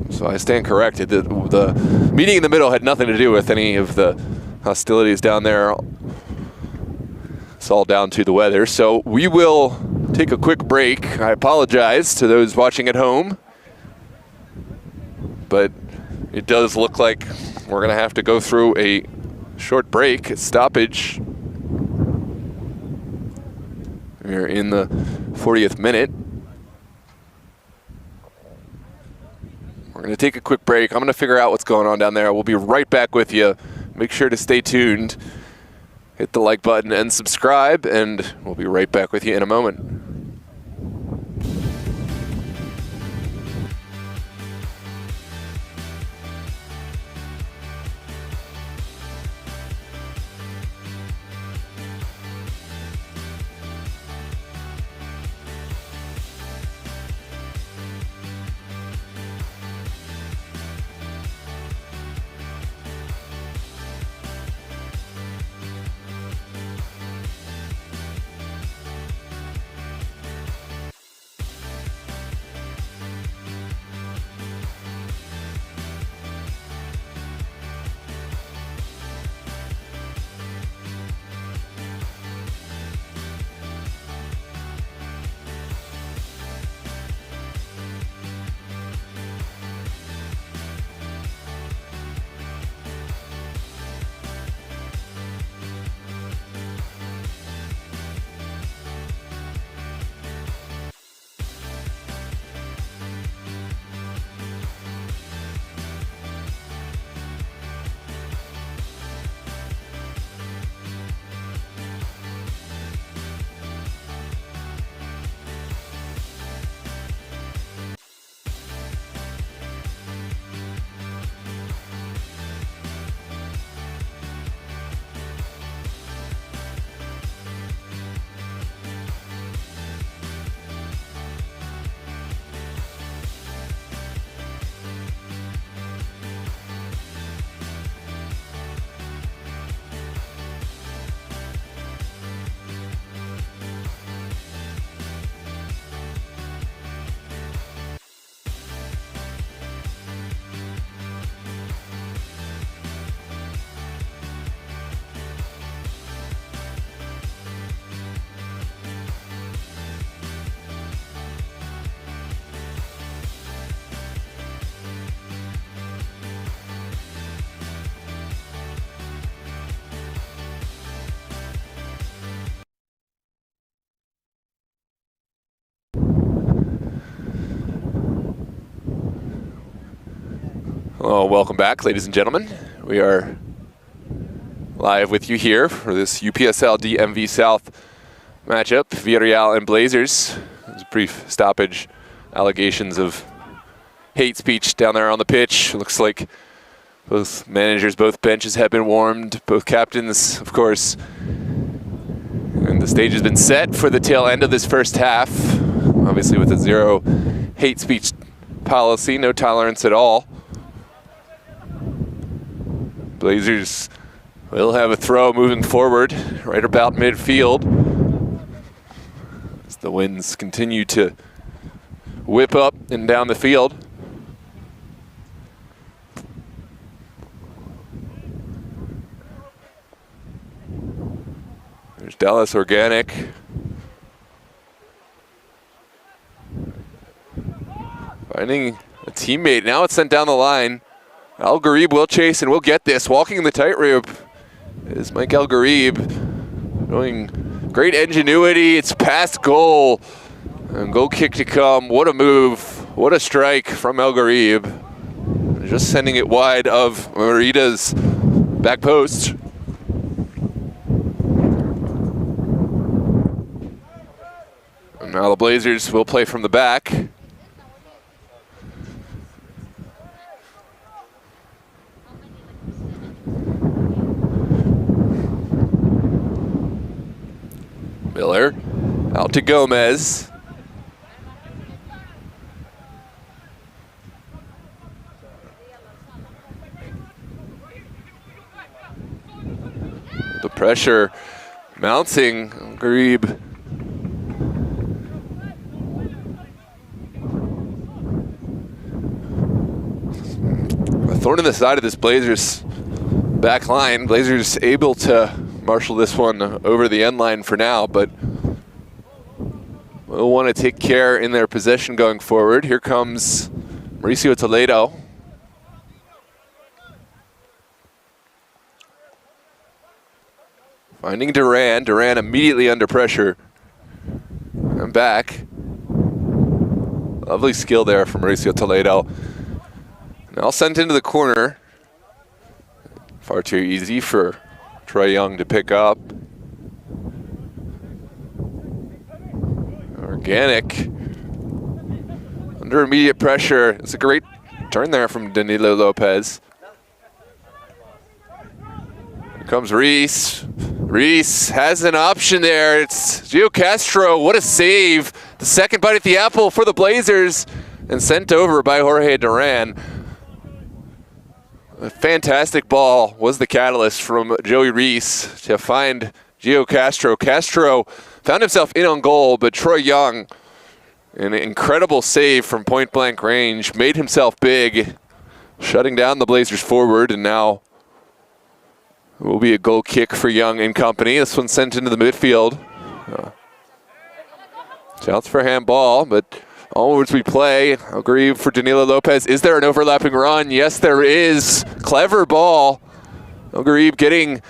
So I stand corrected. The meeting in the middle had nothing to do with any of the hostilities down there. It's all down to the weather. So we will take a quick break. I apologize to those watching at home, but it does look like we're gonna have to go through a short break, stoppage. We're in the 40th minute. We're going to take a quick break. I'm going to figure out what's going on down there. We'll be right back with you. Make sure to stay tuned. Hit the like button and subscribe, and we'll be right back with you in a moment. Well, welcome back, ladies and gentlemen. We are live with you here for this UPSL DMV South matchup, Villareal and Blazers. There's a brief stoppage, allegations of hate speech down there on the pitch. It looks like both managers, both benches have been warmed, both captains, of course. And the stage has been set for the tail end of this first half. Obviously with a zero hate speech policy, no tolerance at all. Blazers will have a throw moving forward right about midfield as the winds continue to whip up and down the field. There's Dallas Organic. Finding a teammate. Now it's sent down the line. Al Gharib will chase and will get this. Walking the tightrope is Mike Al Gharib. Showing great ingenuity. It's past goal. And goal kick to come. What a move. What a strike from Al Gharib. Just sending it wide of Merita's back post. And now the Blazers will play from the back. Miller out to Gomez. The pressure mounting. Gharib. A thorn in the side of this Blazers back line. Blazers able to marshal this one over the end line for now, but will want to take care in their possession going forward. Here comes Mauricio Toledo. Finding Duran. Duran immediately under pressure. And back. Lovely skill there from Mauricio Toledo. Now sent into the corner. Far too easy for Troy Young to pick up. Organic. Under immediate pressure. It's a great turn there from Danilo Lopez. Here comes Reese. Reese has an option there. It's Gio Castro. What a save. The second bite at the apple for the Blazers. And sent over by Jorge Duran. A fantastic ball was the catalyst from Joey Reese to find Gio Castro. Castro found himself in on goal, but Troy Young, an incredible save from point-blank range, made himself big, shutting down the Blazers forward, and now it will be a goal kick for Young and company. This one sent into the midfield. Shouts for handball, but onwards we play. Al Gharib for Danilo Lopez. Is there an overlapping run? Yes, there is. Clever ball. Al Gharib getting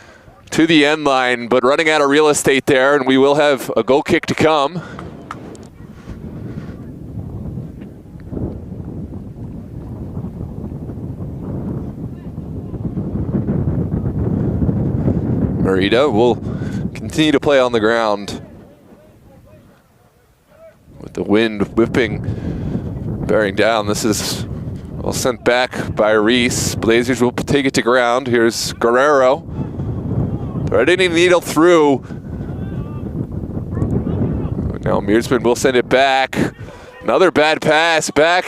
to the end line, but running out of real estate there, and we will have a goal kick to come. Merita will continue to play on the ground with the wind whipping, bearing down. This is all sent back by Reese. Blazers will take it to ground. Here's Guerrero. Threading the needle through. Now Mearsman will send it back. Another bad pass back,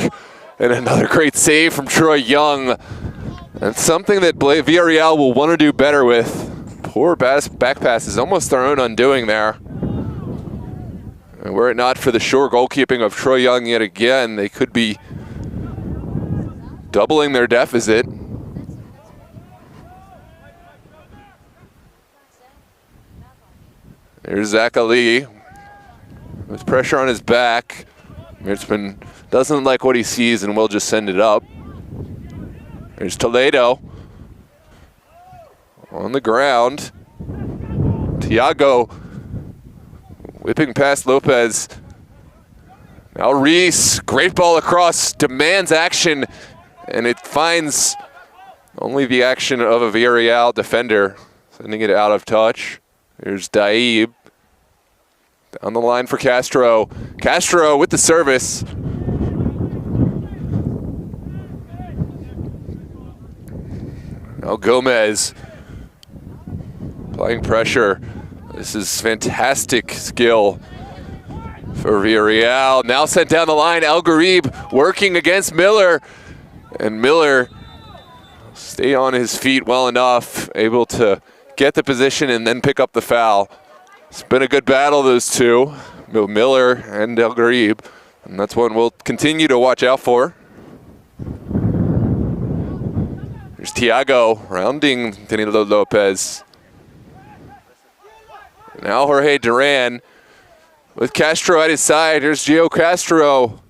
and another great save from Troy Young. And something that Villareal will want to do better with. Poor back pass is almost their own undoing there. And were it not for the sure goalkeeping of Troy Young yet again, they could be doubling their deficit. There's Zach Ali with pressure on his back. Mearsman doesn't like what he sees and will just send it up. There's Toledo on the ground. Thiago whipping past Lopez. Now Reese, great ball across, demands action. and it finds only the action of a Villareal defender, sending it out of touch. Here's Daib. Down the line for Castro. Castro with the service. Now Gomez applying pressure. This is fantastic skill for Villareal. Now sent down the line, El Garib working against Miller. And Miller stay on his feet well enough, able to get the position and then pick up the foul. It's been a good battle, those two, Miller and El Garib. And that's one we'll continue to watch out for. There's Thiago rounding Danilo Lopez. Now Jorge Duran with Castro at his side. Here's Gio Castro.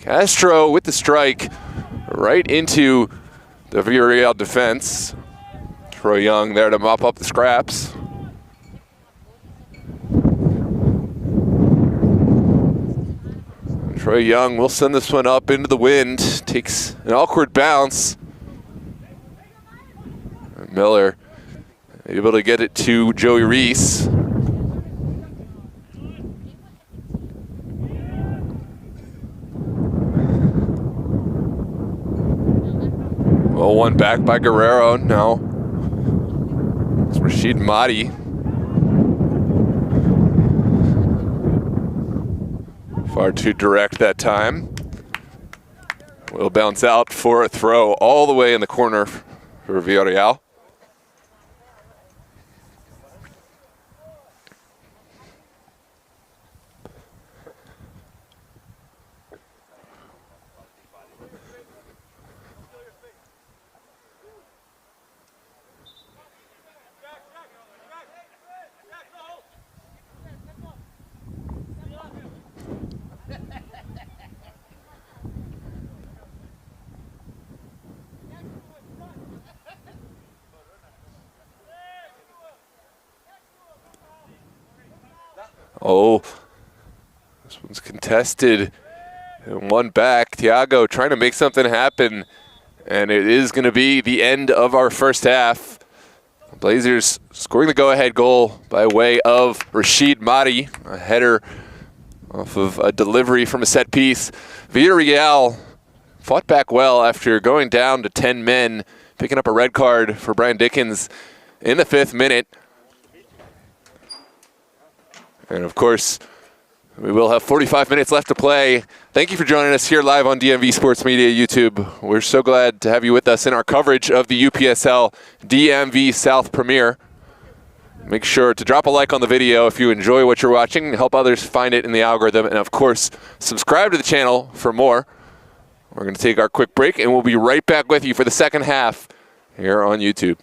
Castro with the strike right into the Villareal defense. Troy Young there to mop up the scraps. Troy Young will send this one up into the wind. Takes an awkward bounce. Miller able to get it to Joey Reese. Well, one back by Guerrero. Now it's Rashid Mahdi. Far too direct that time. Will bounce out for a throw all the way in the corner for Villareal. Oh, this one's contested and one back. Thiago trying to make something happen, and it is going to be the end of our first half. Blazers scoring the go-ahead goal by way of Rashid Mahdi, a header off of a delivery from a set piece. Villareal fought back well after going down to 10 men, picking up a red card for Brian Dickens in the 5th minute. And of course, we will have 45 minutes left to play. Thank you for joining us here live on DMV Sports Media YouTube. We're so glad to have you with us in our coverage of the UPSL DMV South Premier. Make sure to drop a like on the video if you enjoy what you're watching, help others find it in the algorithm, and of course, subscribe to the channel for more. We're going to take our quick break, and we'll be right back with you for the second half here on YouTube.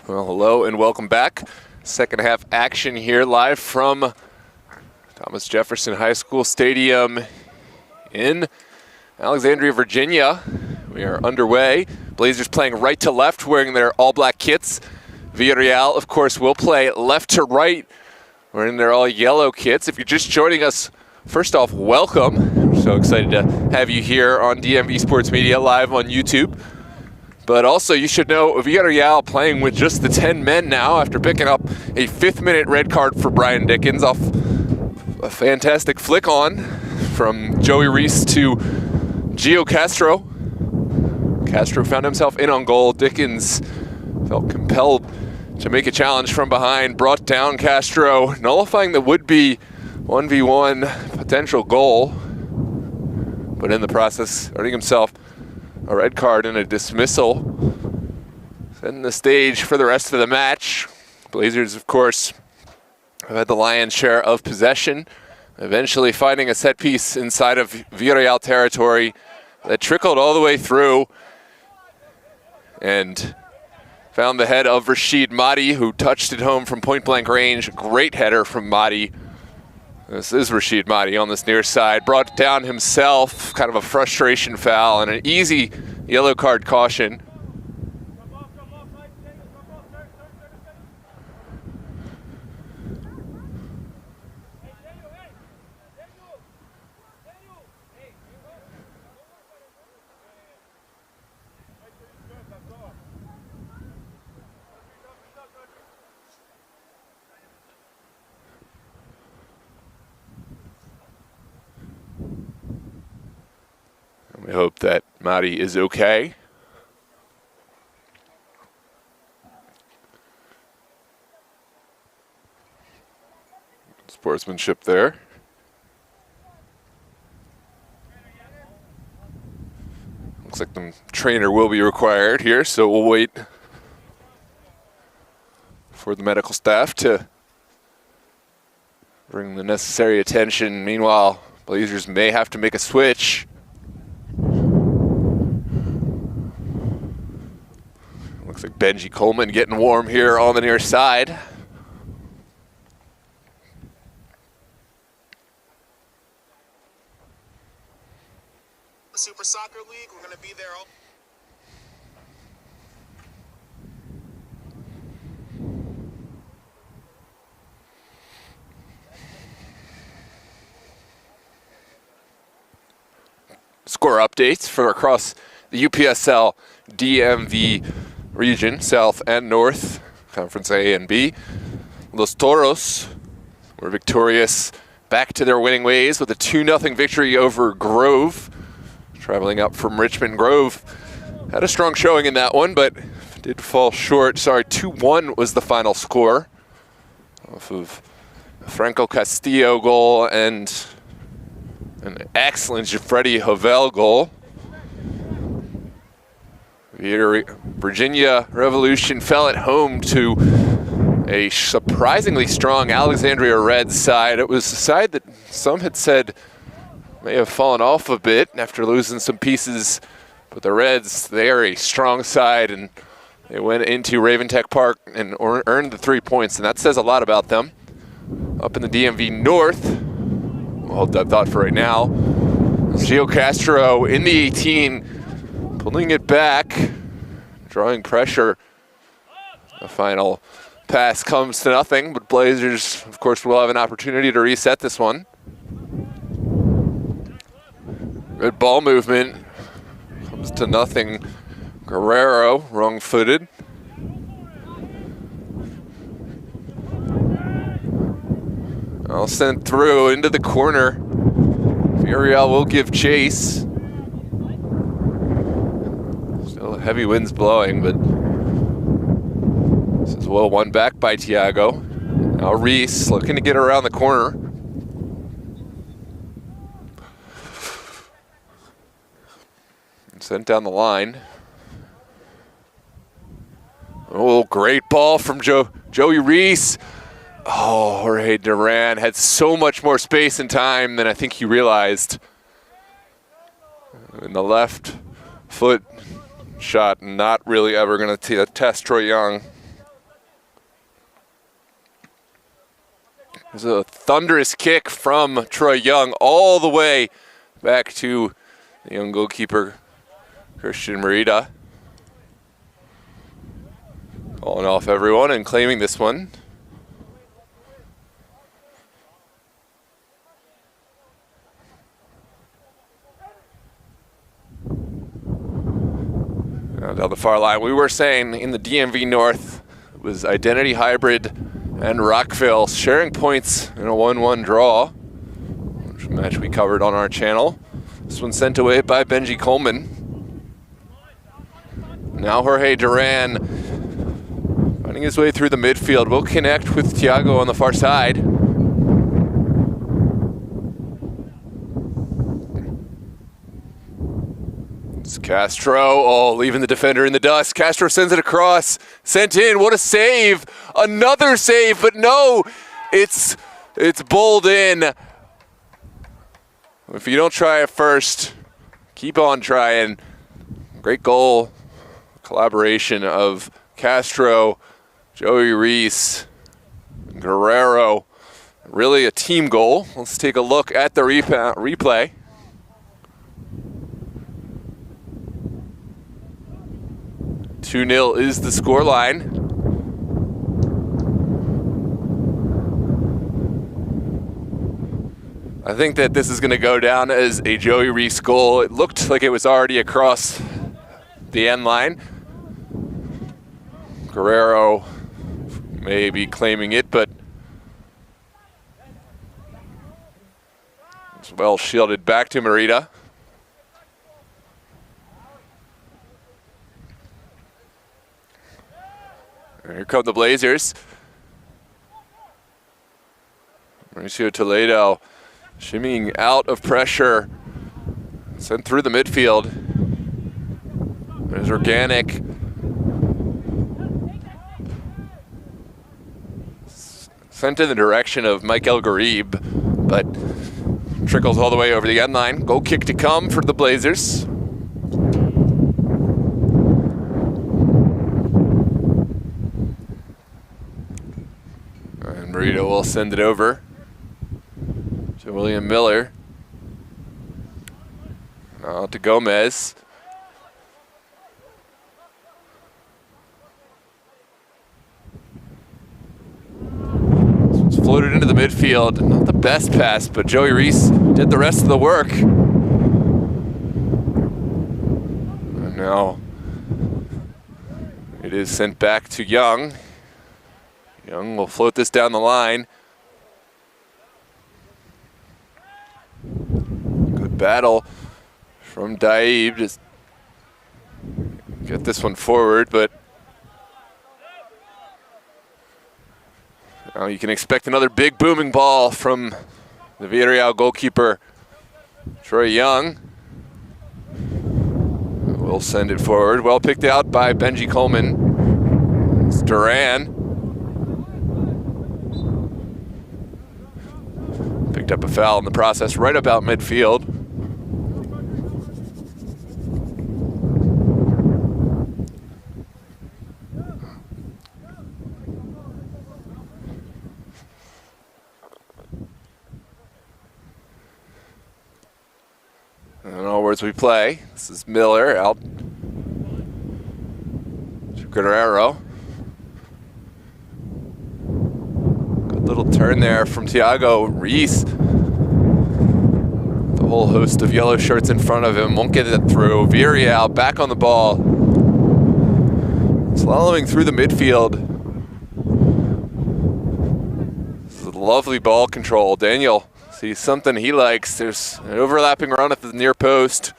Well, hello and welcome back. Second half action here live from Thomas Jefferson High School Stadium in Alexandria, Virginia. We are underway. Blazers playing right to left, wearing their all-black kits. Villareal, of course, will play left to right, wearing their all-yellow kits. If you're just joining us, first off, welcome. We're so excited to have you here on DMV Sports Media live on YouTube. But also, you should know Villareal playing with just the 10 men now after picking up a 5th-minute red card for Brian Dickens off a fantastic flick on from Joey Reese to Gio Castro. Castro found himself in on goal. Dickens felt compelled to make a challenge from behind, brought down Castro, nullifying the would-be 1v1 potential goal, but in the process, earning himself a red card and a dismissal, setting the stage for the rest of the match. Blazers, of course, have had the lion's share of possession, eventually finding a set piece inside of Villareal territory that trickled all the way through and found the head of Rashid Mahdi, who touched it home from point-blank range. Great header from Mahdi. This is Rashid Mahdi on this near side. Brought it down himself, kind of a frustration foul, and an easy yellow card caution. We hope that Mahdi is okay. Sportsmanship there. Looks like the trainer will be required here, so we'll wait for the medical staff to bring the necessary attention. Meanwhile, Blazers may have to make a switch. Looks like Benji Coleman getting warm here on the near side. Super Soccer League, we're going to be there all. Score updates for across the UPSL DMV region, South and North, Conference A and B. Los Toros were victorious, back to their winning ways with a 2-0 victory over Grove. Traveling up from Richmond. Grove had a strong showing in that one, but did fall short. Sorry, 2-1 was the final score off of a Franco Castillo goal and an excellent Freddie Havel goal. Virginia Revolution fell at home to a surprisingly strong Alexandria Reds side. It was a side that some had said may have fallen off a bit after losing some pieces, but the Reds, they are a strong side, and they went into Raventech Park and earned the 3 points, and that says a lot about them. Up in the DMV North, we'll hold that thought for right now. Gio Castro in the 18, pulling it back, drawing pressure. The final pass comes to nothing, but Blazers, of course, will have an opportunity to reset this one. Good ball movement, comes to nothing. Guerrero, wrong-footed. All sent through into the corner. Villareal will give chase. Still heavy winds blowing, but this is well won back by Tiago. Now Reese looking to get around the corner. Sent down the line. Oh, great ball from Joey Reese. Oh, Jorge Duran had so much more space and time than I think he realized. And the left foot shot, not really ever going to test Troy Young. There's a thunderous kick from Troy Young all the way back to the young goalkeeper, Christian Merida. Calling off everyone and claiming this one. Now down the far line, we were saying in the DMV North, it was Identity Hybrid and Rockville sharing points in a 1-1 draw, which a match we covered on our channel. This one sent away by Benji Coleman. Now Jorge Duran finding his way through the midfield. Will connect with Thiago on the far side. It's Castro, leaving the defender in the dust. Castro sends it across, sent in, what a save! Another save, but no, it's bowled in. If you don't try it first, keep on trying. Great goal, collaboration of Castro, Joey Reese, Guerrero. Really a team goal. Let's take a look at the replay. "2-0 is the scoreline. I think that this is going to go down as a Joey Reese goal. It looked like it was already across the end line. Guerrero may be claiming it, but it's well shielded back to Merida. Here come the Blazers. Mauricio Toledo shimmying out of pressure. Sent through the midfield. There's Organic. Sent in the direction of Mike El Garib, but trickles all the way over the end line. Goal kick to come for the Blazers. Merida will send it over to William Miller. Now to Gomez. This one's floated into the midfield. Not the best pass, but Joey Reese did the rest of the work. And now it is sent back to Young. Young will float this down the line. Good battle from Daib. Just get this one forward, but now you can expect another big booming ball from the Villareal goalkeeper, Troy Young. We'll send it forward. Well picked out by Benji Coleman. It's Duran. Picked up a foul in the process right about midfield. And onwards we play. This is Miller out to Guerrero. Little turn there from Thiago Reese. The whole host of yellow shirts in front of him won't get it through. Villareal back on the ball. Slaloming through the midfield. This is a lovely ball control. Daniel sees something he likes. There's an overlapping run at the near post.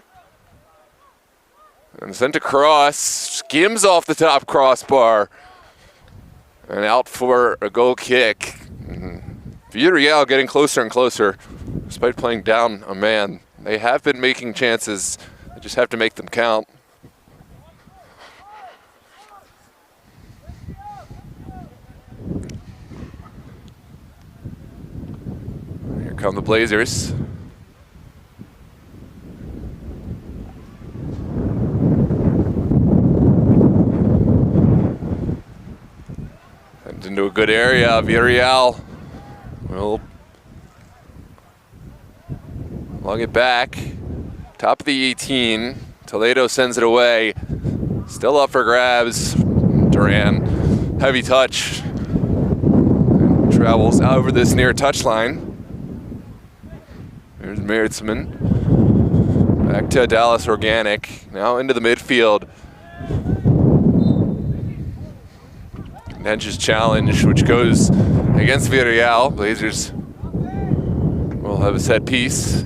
And sent across. Skims off the top crossbar. And out for a goal kick. Villareal getting closer and closer, despite playing down a man. They have been making chances. They just have to make them count. Here come the Blazers. And into a good area. Villareal We'll lug it back. Top of the 18. Toledo sends it away. Still up for grabs. Duran, heavy touch. Travels over this near touchline. There's Meritzman. Back to Dallas Organic. Now into the midfield. Nench's challenge, which goes against Villareal. Blazers will have a set piece.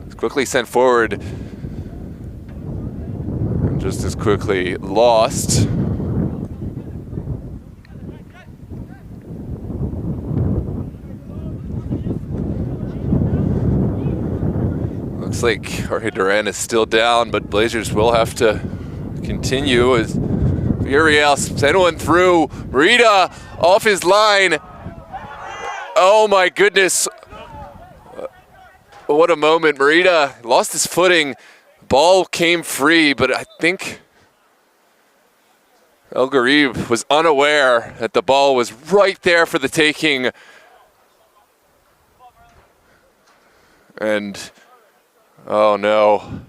It's quickly sent forward. And just as quickly lost. Looks like Jorge Duran is still down, but Blazers will have to continue as Villareal send one through. Merida off his line. Oh my goodness. What a moment. Merida lost his footing. Ball came free, but I think El Garib was unaware that the ball was right there for the taking. And oh no.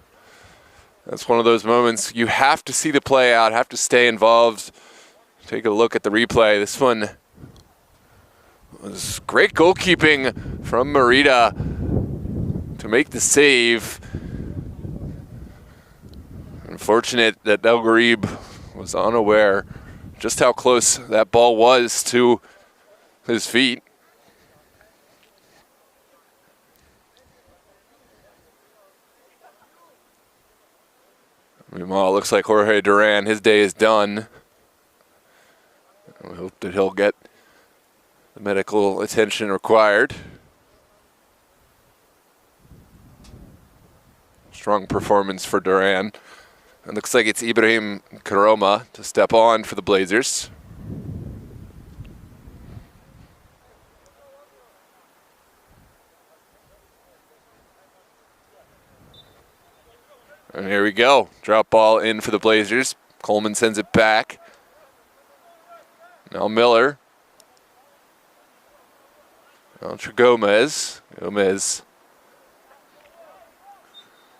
That's one of those moments you have to see the play out, have to stay involved. Take a look at the replay. This one was great goalkeeping from Merida to make the save. Unfortunate that El Garib was unaware just how close that ball was to his feet. Meanwhile, it looks like Jorge Duran, his day is done. We hope that he'll get the medical attention required. Strong performance for Duran. It looks like it's Ibrahim Karoma to step on for the Blazers. And here we go. Drop ball in for the Blazers. Coleman sends it back. Now Miller. Now to Gomez. Gomez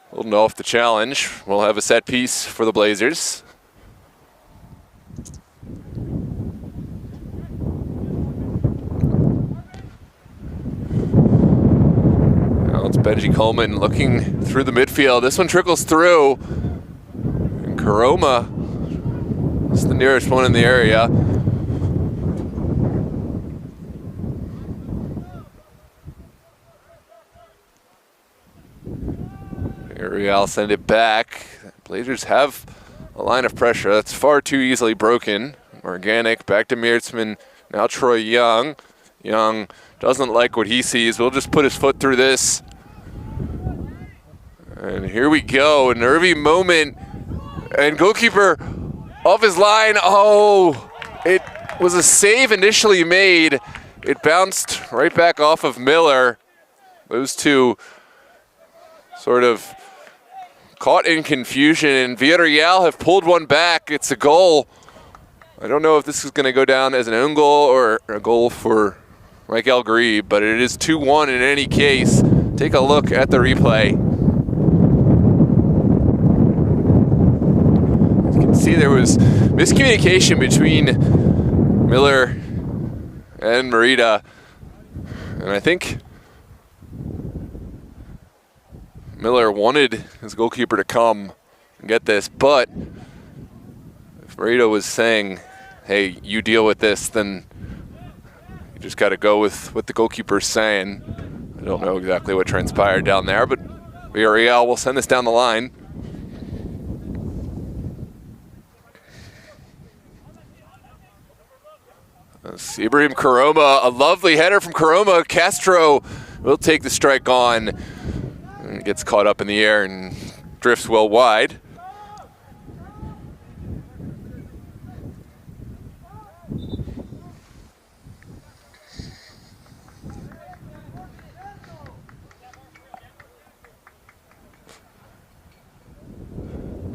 holding off the challenge. We'll have a set piece for the Blazers. It's Benji Coleman looking through the midfield. This one trickles through. And Karoma is the nearest one in the area. Villareal send it back. Blazers have a line of pressure. That's far too easily broken. Organic back to Meritzman. Now Troy Young. Young doesn't like what he sees. We'll just put his foot through this. And here we go, a nervy moment. And goalkeeper off his line. Oh, it was a save initially made. It bounced right back off of Miller. Those two sort of caught in confusion, and Villareal have pulled one back. It's a goal. I don't know if this is going to go down as an own goal or a goal for Mike El Garib, but it is 2-1 in any case. Take a look at the replay. See, there was miscommunication between Miller and Merida, and I think Miller wanted his goalkeeper to come and get this, but if Merida was saying, hey, you deal with this, then you just got to go with what the goalkeeper's saying. I don't know exactly what transpired down there, but Villareal will send this down the line. Ibrahim Karoma, a lovely header from Karoma. Castro will take the strike on. And gets caught up in the air and drifts well wide.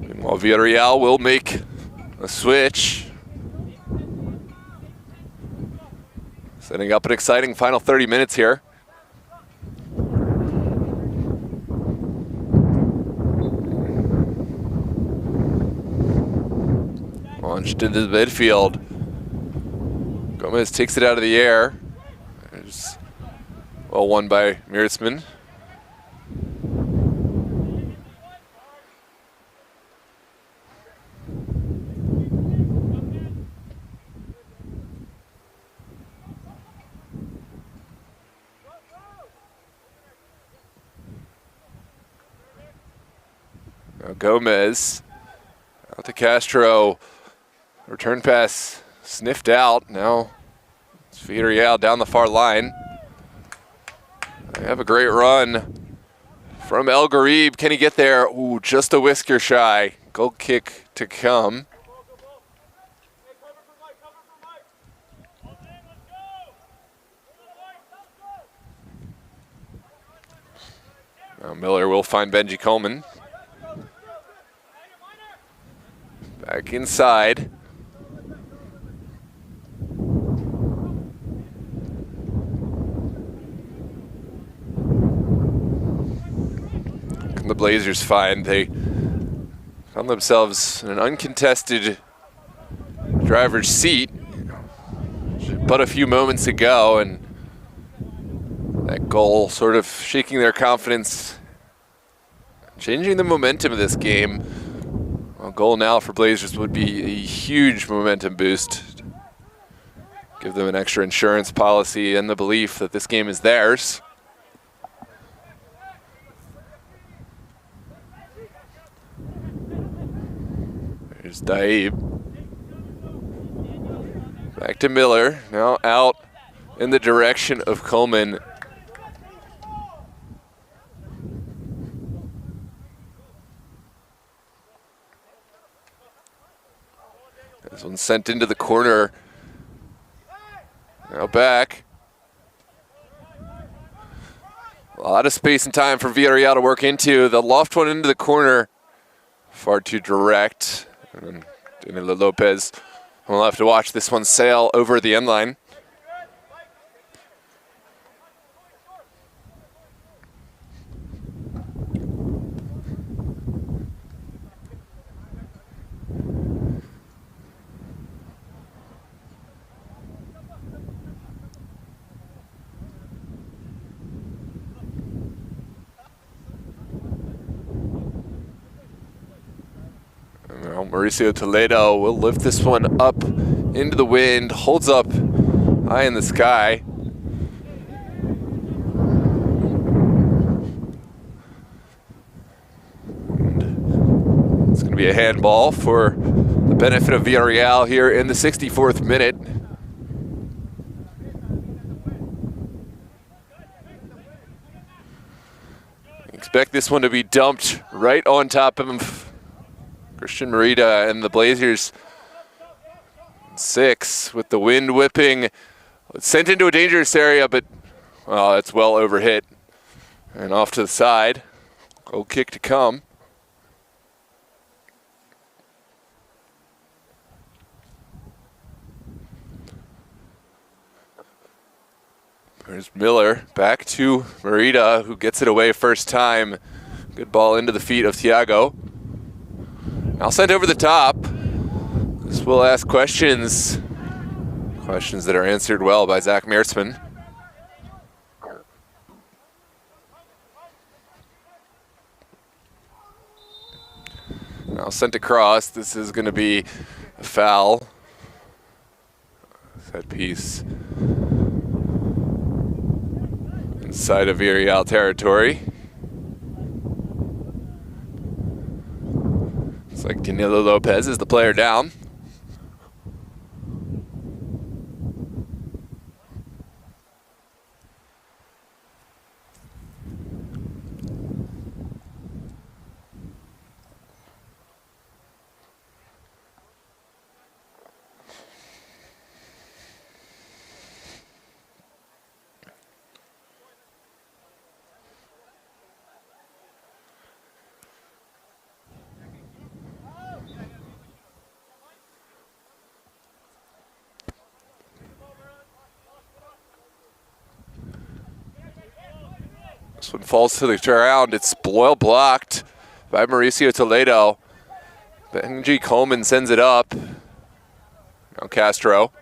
Meanwhile, Villareal will make a switch. Setting up an exciting final 30 minutes here. Launched into the midfield. Gomez takes it out of the air. There's well won by Meersman. Now Gomez out to Castro. Return pass sniffed out. Now it's Villareal down the far line. They have a great run from El Garib. Can he get there? Ooh, just a whisker shy. Goal kick to come. Now Miller will find Benji Coleman. Back inside. The Blazers find they found themselves in an uncontested driver's seat but a few moments ago, and that goal sort of shaking their confidence, changing the momentum of this game. A goal now for Blazers would be a huge momentum boost. Give them an extra insurance policy and the belief that this game is theirs. There's Daib. Back to Miller, now out in the direction of Coleman. This one's sent into the corner. Now back. A lot of space and time for Villareal to work into. The loft one into the corner. Far too direct. And Danilo Lopez will have to watch this one sail over the end line. Mauricio Toledo will lift this one up into the wind, holds up high in the sky. And it's going to be a handball for the benefit of Villareal here in the 64th minute. Expect this one to be dumped right on top of him. Christian Merida and the Blazers 6 with the wind whipping. It's sent into a dangerous area, but it's well overhit and off to the side. Goal kick to come. There's Miller back to Merida, who gets it away first time. Good ball into the feet of Thiago. I'll send over the top. This will ask questions. Questions that are answered well by Zach Meersman. Now sent across. This is going to be a foul. Set piece inside of Villareal territory. Looks like Danilo Lopez is the player down. This one falls to the ground. It's well blocked by Mauricio Toledo. Benji Coleman sends it up. Now Castro.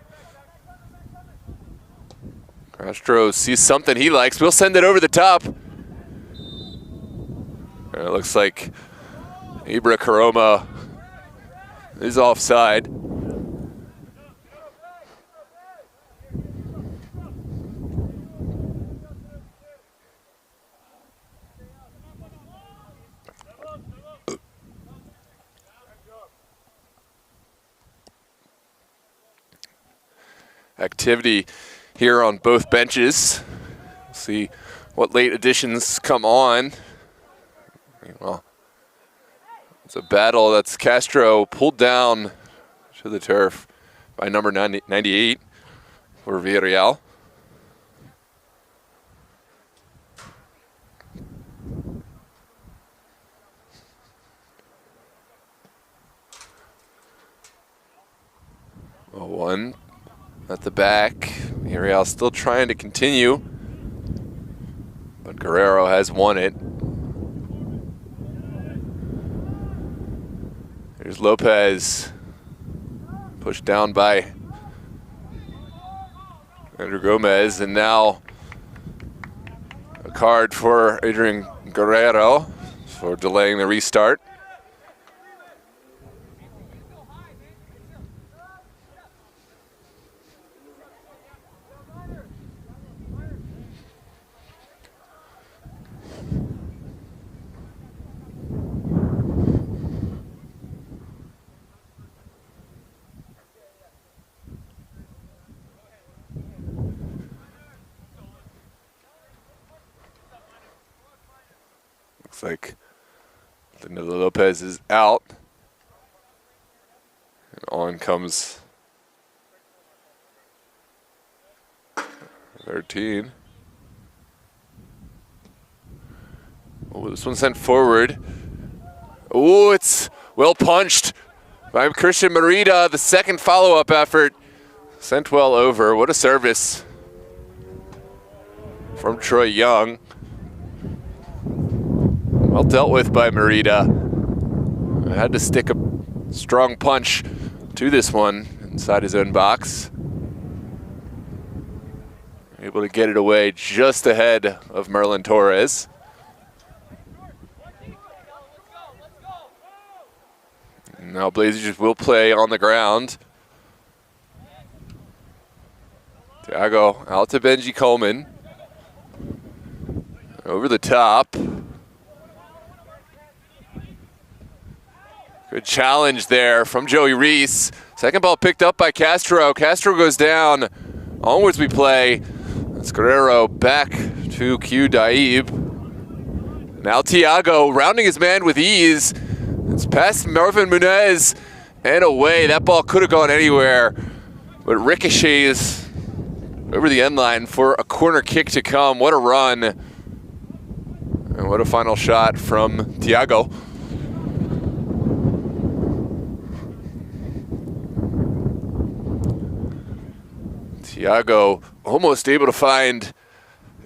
Castro sees something he likes. We'll send it over the top. And it looks like Ibra Karoma is offside. Activity here on both benches. See what late additions come on. Well, it's a battle. That's Castro pulled down to the turf by number 98 for Villareal. One at the back. Villareal still trying to continue, but Guerrero has won it. Here's Lopez, pushed down by Andrew Gomez, and now a card for Adrian Guerrero for delaying the restart. Looks like Danilo Lopez is out. And on comes 13. Oh, this one sent forward. Oh, it's well punched by Christian Merida. The second follow-up effort sent well over. What a service from Troy Young. Well dealt with by Merida. I had to stick a strong punch to this one inside his own box. Able to get it away just ahead of Merlin Torres. Now Blazers will play on the ground. Thiago out to Benji Coleman. Over the top. Good challenge there from Joey Reese. Second ball picked up by Castro. Castro goes down. Onwards we play. That's Guerrero back to Q Daib. Now Thiago rounding his man with ease. It's past Marvin Munez and away. That ball could have gone anywhere, but ricochets over the end line for a corner kick to come. What a run. And what a final shot from Thiago. Thiago almost able to find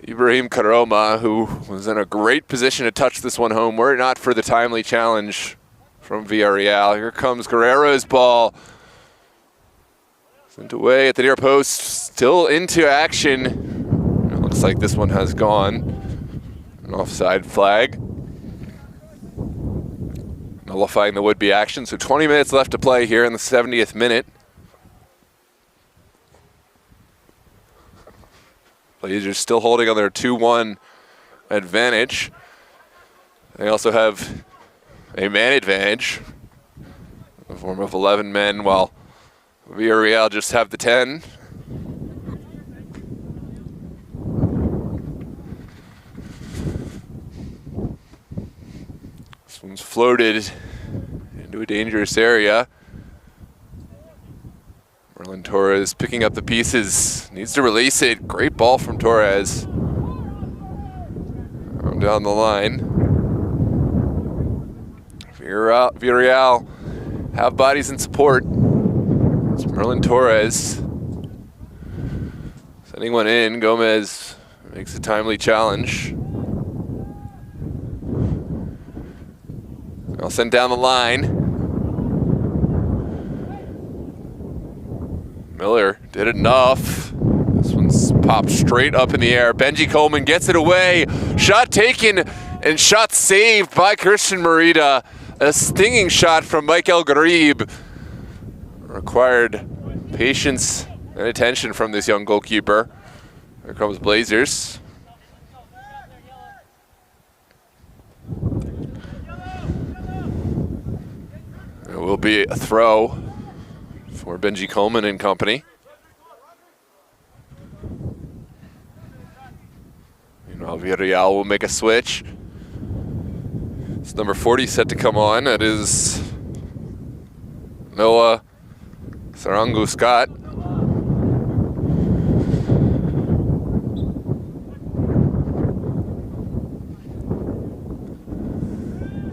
Ibrahim Karoma, who was in a great position to touch this one home, were it not for the timely challenge from Villareal. Here comes Guerrero's ball. Sent away at the near post, still into action. It looks like this one has gone. An offside flag. Nullifying the would-be action, so 20 minutes left to play here in the 70th minute. Blazers still holding on their 2-1 advantage. They also have a man advantage in the form of 11 men, while Villareal just have the 10. This one's floated into a dangerous area. Merlin Torres picking up the pieces, needs to release it. Great ball from Torres. Down the line. Villareal have bodies in support. It's Merlin Torres sending one in. Gomez makes a timely challenge. I'll send down the line. Miller did enough. This one's popped straight up in the air. Benji Coleman gets it away. Shot taken and shot saved by Christian Merida. A stinging shot from Mike El Garib. Required patience and attention from this young goalkeeper. Here comes Blazers. It will be a throw for Benji Coleman and company. Meanwhile, Villareal will make a switch. It's number 40 set to come on. That is Noah Sarangu Scott.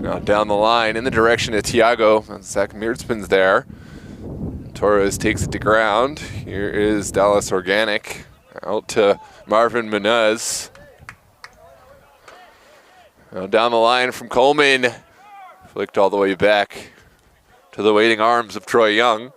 Now down the line in the direction of Tiago. Zach Meertzman's there. Torres takes it to ground. Here is Dallas Organic. Out to Marvin Menez. Now down the line from Coleman. Flicked all the way back to the waiting arms of Troy Young.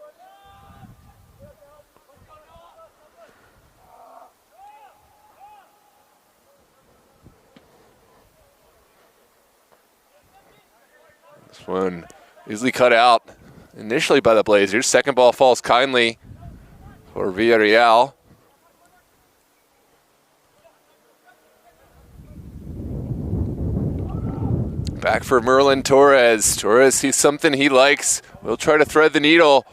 This one easily cut out initially by the Blazers. Second ball falls kindly for Villareal. Back for Merlin Torres. Torres sees something he likes. Will try to thread the needle.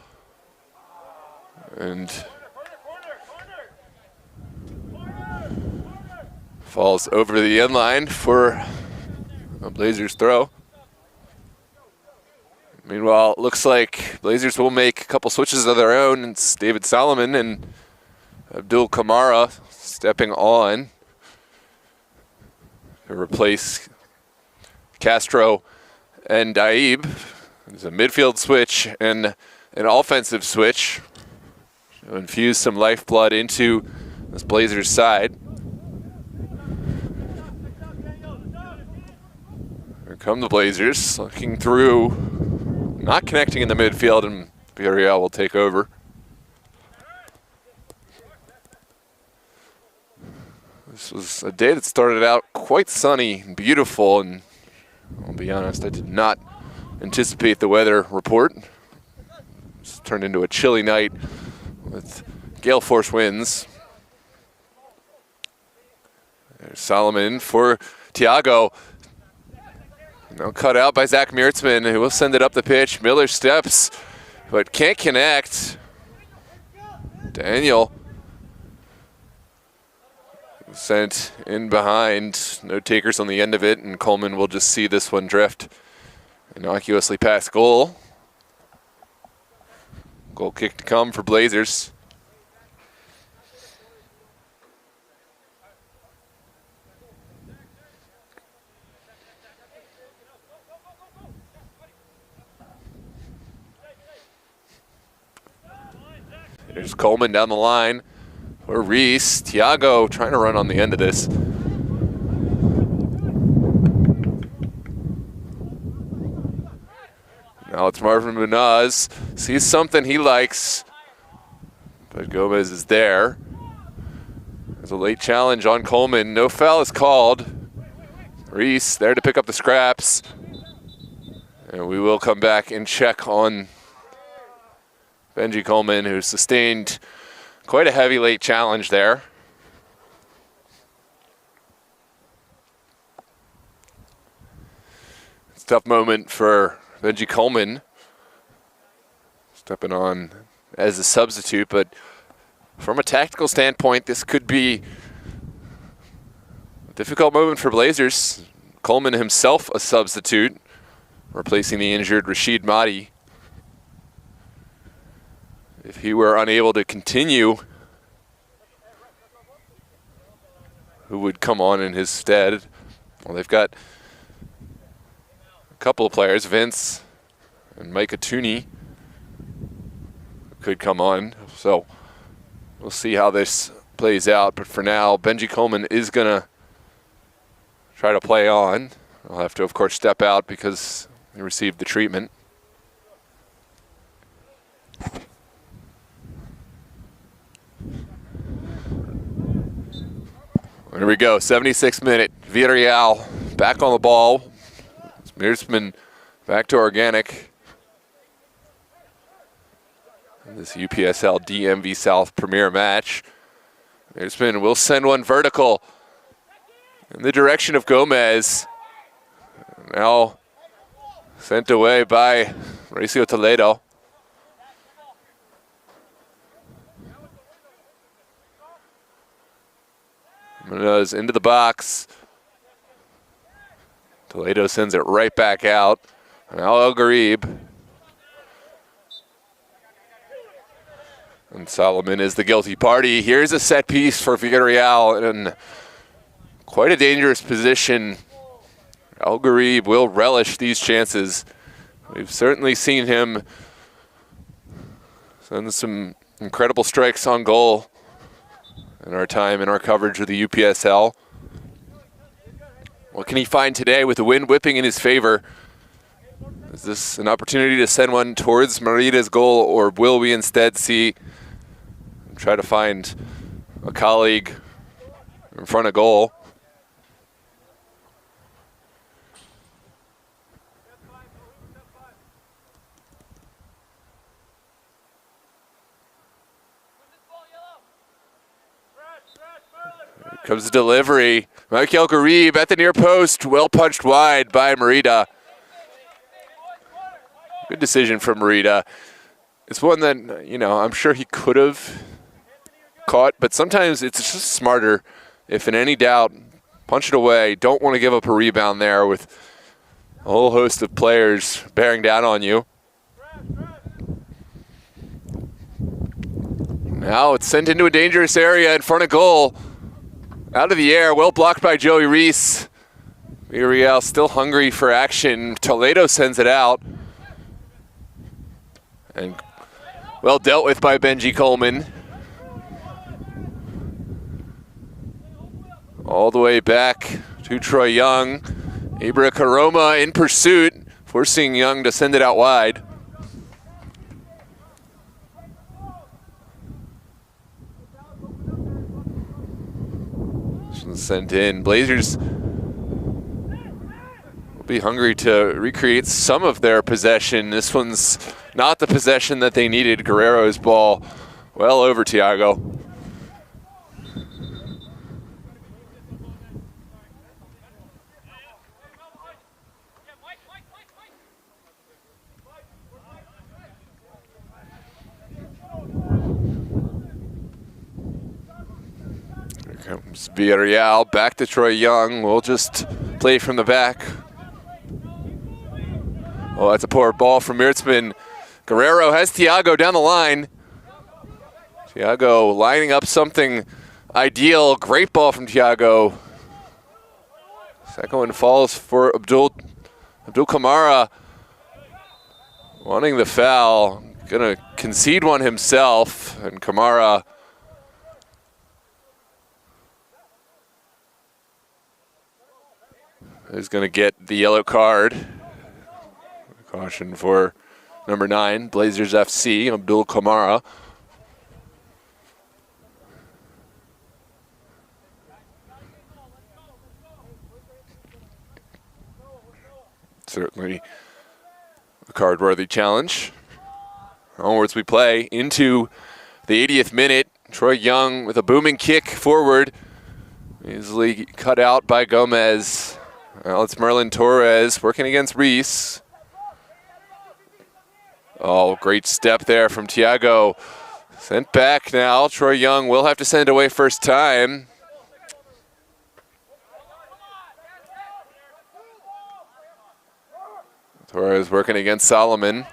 And falls over the end line for a Blazers throw. Meanwhile, it looks like Blazers will make a couple switches of their own. It's David Solomon and Abdul Kamara stepping on to replace Castro and Daib. There's a midfield switch and an offensive switch to infuse some lifeblood into this Blazers side. Here come the Blazers, looking through. Not connecting in the midfield, and Villareal will take over. This was a day that started out quite sunny and beautiful, and I'll be honest, I did not anticipate the weather report. It's turned into a chilly night with gale force winds. There's Solomon for Tiago. Now cut out by Zach Meertzman, who will send it up the pitch. Miller steps, but can't connect. Daniel sent in behind. No takers on the end of it, and Coleman will just see this one drift innocuously past goal. Goal kick to come for Blazers. There's Coleman down the line for Reese. Tiago trying to run on the end of this. Now it's Marvin Munaz. Sees something he likes, but Gomez is there. There's a late challenge on Coleman. No foul is called. Reese there to pick up the scraps. And we will come back and check on Benji Coleman, who sustained quite a heavy late challenge there. It's a tough moment for Benji Coleman, stepping on as a substitute, but from a tactical standpoint, this could be a difficult moment for Blazers. Coleman himself a substitute, replacing the injured Rashid Mahdi. If he were unable to continue, who would come on in his stead? Well, they've got a couple of players, Vince and Micah Tooney, could come on. So we'll see how this plays out. But for now, Benji Coleman is going to try to play on. He'll have to, of course, step out because He received the treatment. Here we go, 76th minute. Villareal back on the ball. Mearsman back to organic. This UPSL DMV South Premier match. Mearsman will send one vertical in the direction of Gomez. Now sent away by Mauricio Toledo. Menez into the box. Toledo sends it right back out. Now El Garib. And Solomon is the guilty party. Here's a set piece for Villareal in quite a dangerous position. El Garib will relish these chances. We've certainly seen him send some incredible strikes on goal in our time in our coverage of the UPSL. What can he find today with the wind whipping in his favor? Is this an opportunity to send one towards Merida's goal, or will we instead see try to find a colleague in front of goal? Here comes the delivery. Michael Garib at the near post, well punched wide by Merida. Good decision from Merida. It's one that, you know, I'm sure he could have caught, but sometimes it's just smarter, if in any doubt, punch it away. Don't want to give up a rebound there with a whole host of players bearing down on you. Now it's sent into a dangerous area in front of goal. Out of the air, well blocked by Joey Reese. Villareal still hungry for action. Toledo sends it out. And well dealt with by Benji Coleman. All the way back to Troy Young. Ibra Karoma in pursuit, forcing Young to send it out wide. Sent in. Blazers will be hungry to recreate some of their possession. This one's not the possession that they needed. Guerrero's ball well over Tiago. Comes Villareal, back to Troy Young. We'll just play from the back. Oh, that's a poor ball from Mearsman. Guerrero has Tiago down the line. Tiago lining up something ideal. Great ball from Tiago. Second one falls for Abdul Kamara. Wanting the foul. Gonna concede one himself, and Kamara is going to get the yellow card. Caution for number 9, Blazers FC, Abdul Kamara. Certainly a card-worthy challenge. Onwards we play into the 80th minute. Troy Young with a booming kick forward. Easily cut out by Gomez. Well, it's Merlin Torres working against Reese. Oh, great step there from Tiago. Sent back now. Troy Young will have to send it away first time. Torres working against Solomon.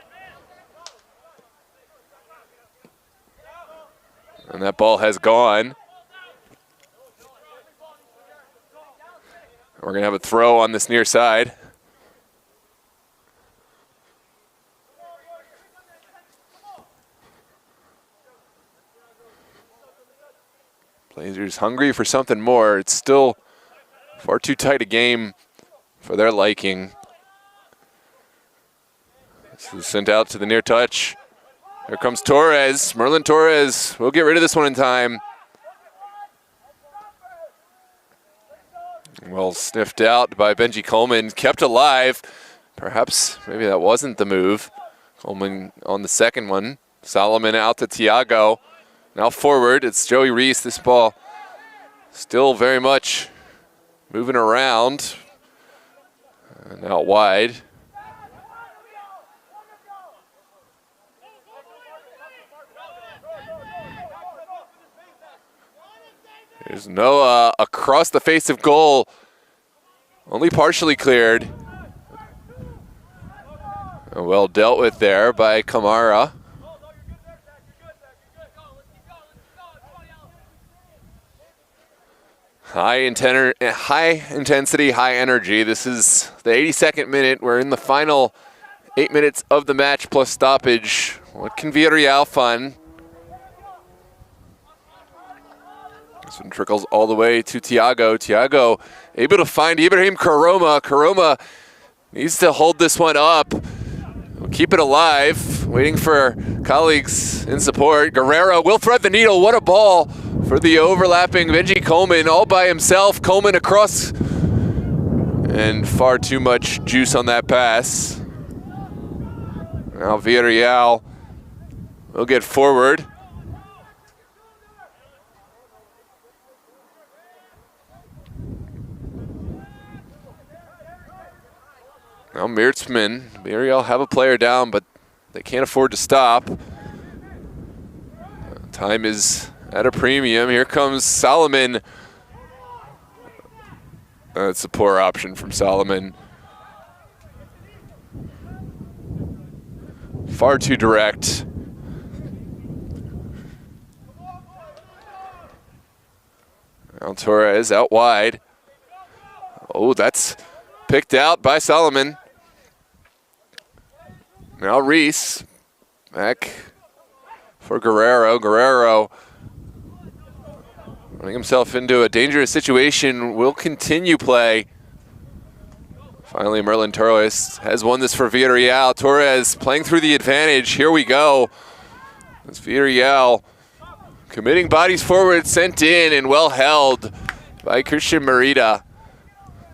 And that ball has gone. We're going to have a throw on this near side. Blazers hungry for something more. It's still far too tight a game for their liking. This is sent out to the near touch. Here comes Torres. Merlin Torres will get rid of this one in time. Well sniffed out by Benji Coleman, kept alive. Perhaps maybe that wasn't the move. Coleman on the second one. Solomon out to Thiago. Now forward, it's Joey Reese. This ball still very much moving around. And out wide. There's Noah across the face of goal. Only partially cleared. Well dealt with there by Kamara. High intensity, high energy. This is the 82nd minute. We're in the final 8 minutes of the match plus stoppage. What can Villareal fund? This one trickles all the way to Thiago. Thiago able to find Ibrahim Karoma. Karoma needs to hold this one up. We'll keep it alive. Waiting for colleagues in support. Guerrero will thread the needle. What a ball for the overlapping Benji Coleman all by himself. Coleman across. And far too much juice on that pass. Now Villareal will get forward. Now Meertzman, Villareal have a player down, but they can't afford to stop. Time is at a premium. Here comes Solomon. That's a poor option from Solomon. Far too direct. Now Torres out wide. Oh, that's picked out by Solomon. Now Reese back for Guerrero. Guerrero running himself into a dangerous situation. Will continue play. Finally, Merlin Torres has won this for Villareal. Torres playing through the advantage. Here we go. It's Villareal committing bodies forward, sent in and well held by Christian Merida.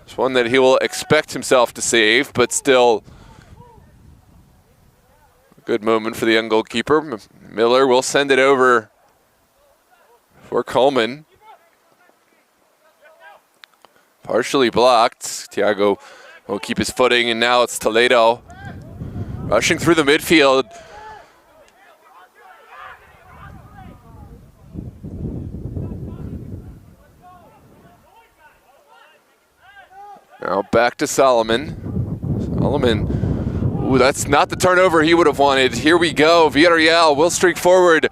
It's one that he will expect himself to save, but still a good moment for the young goalkeeper. Miller will send it over for Coleman. Partially blocked. Thiago will keep his footing, and now it's Toledo rushing through the midfield. Now back to Solomon. Solomon, ooh, that's not the turnover he would have wanted. Here we go, Villareal will streak forward.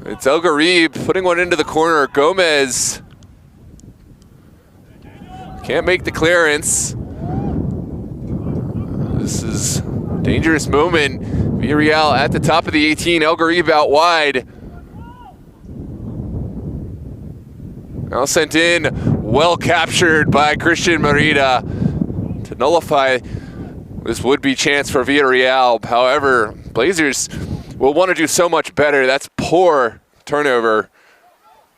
It's El Garib putting one into the corner. Gomez can't make the clearance. This is a dangerous moment. Villareal at the top of the 18, El Garib out wide. Now sent in, well captured by Christian Merida to nullify this would-be chance for Villareal. However, Blazers will want to do so much better. That's poor turnover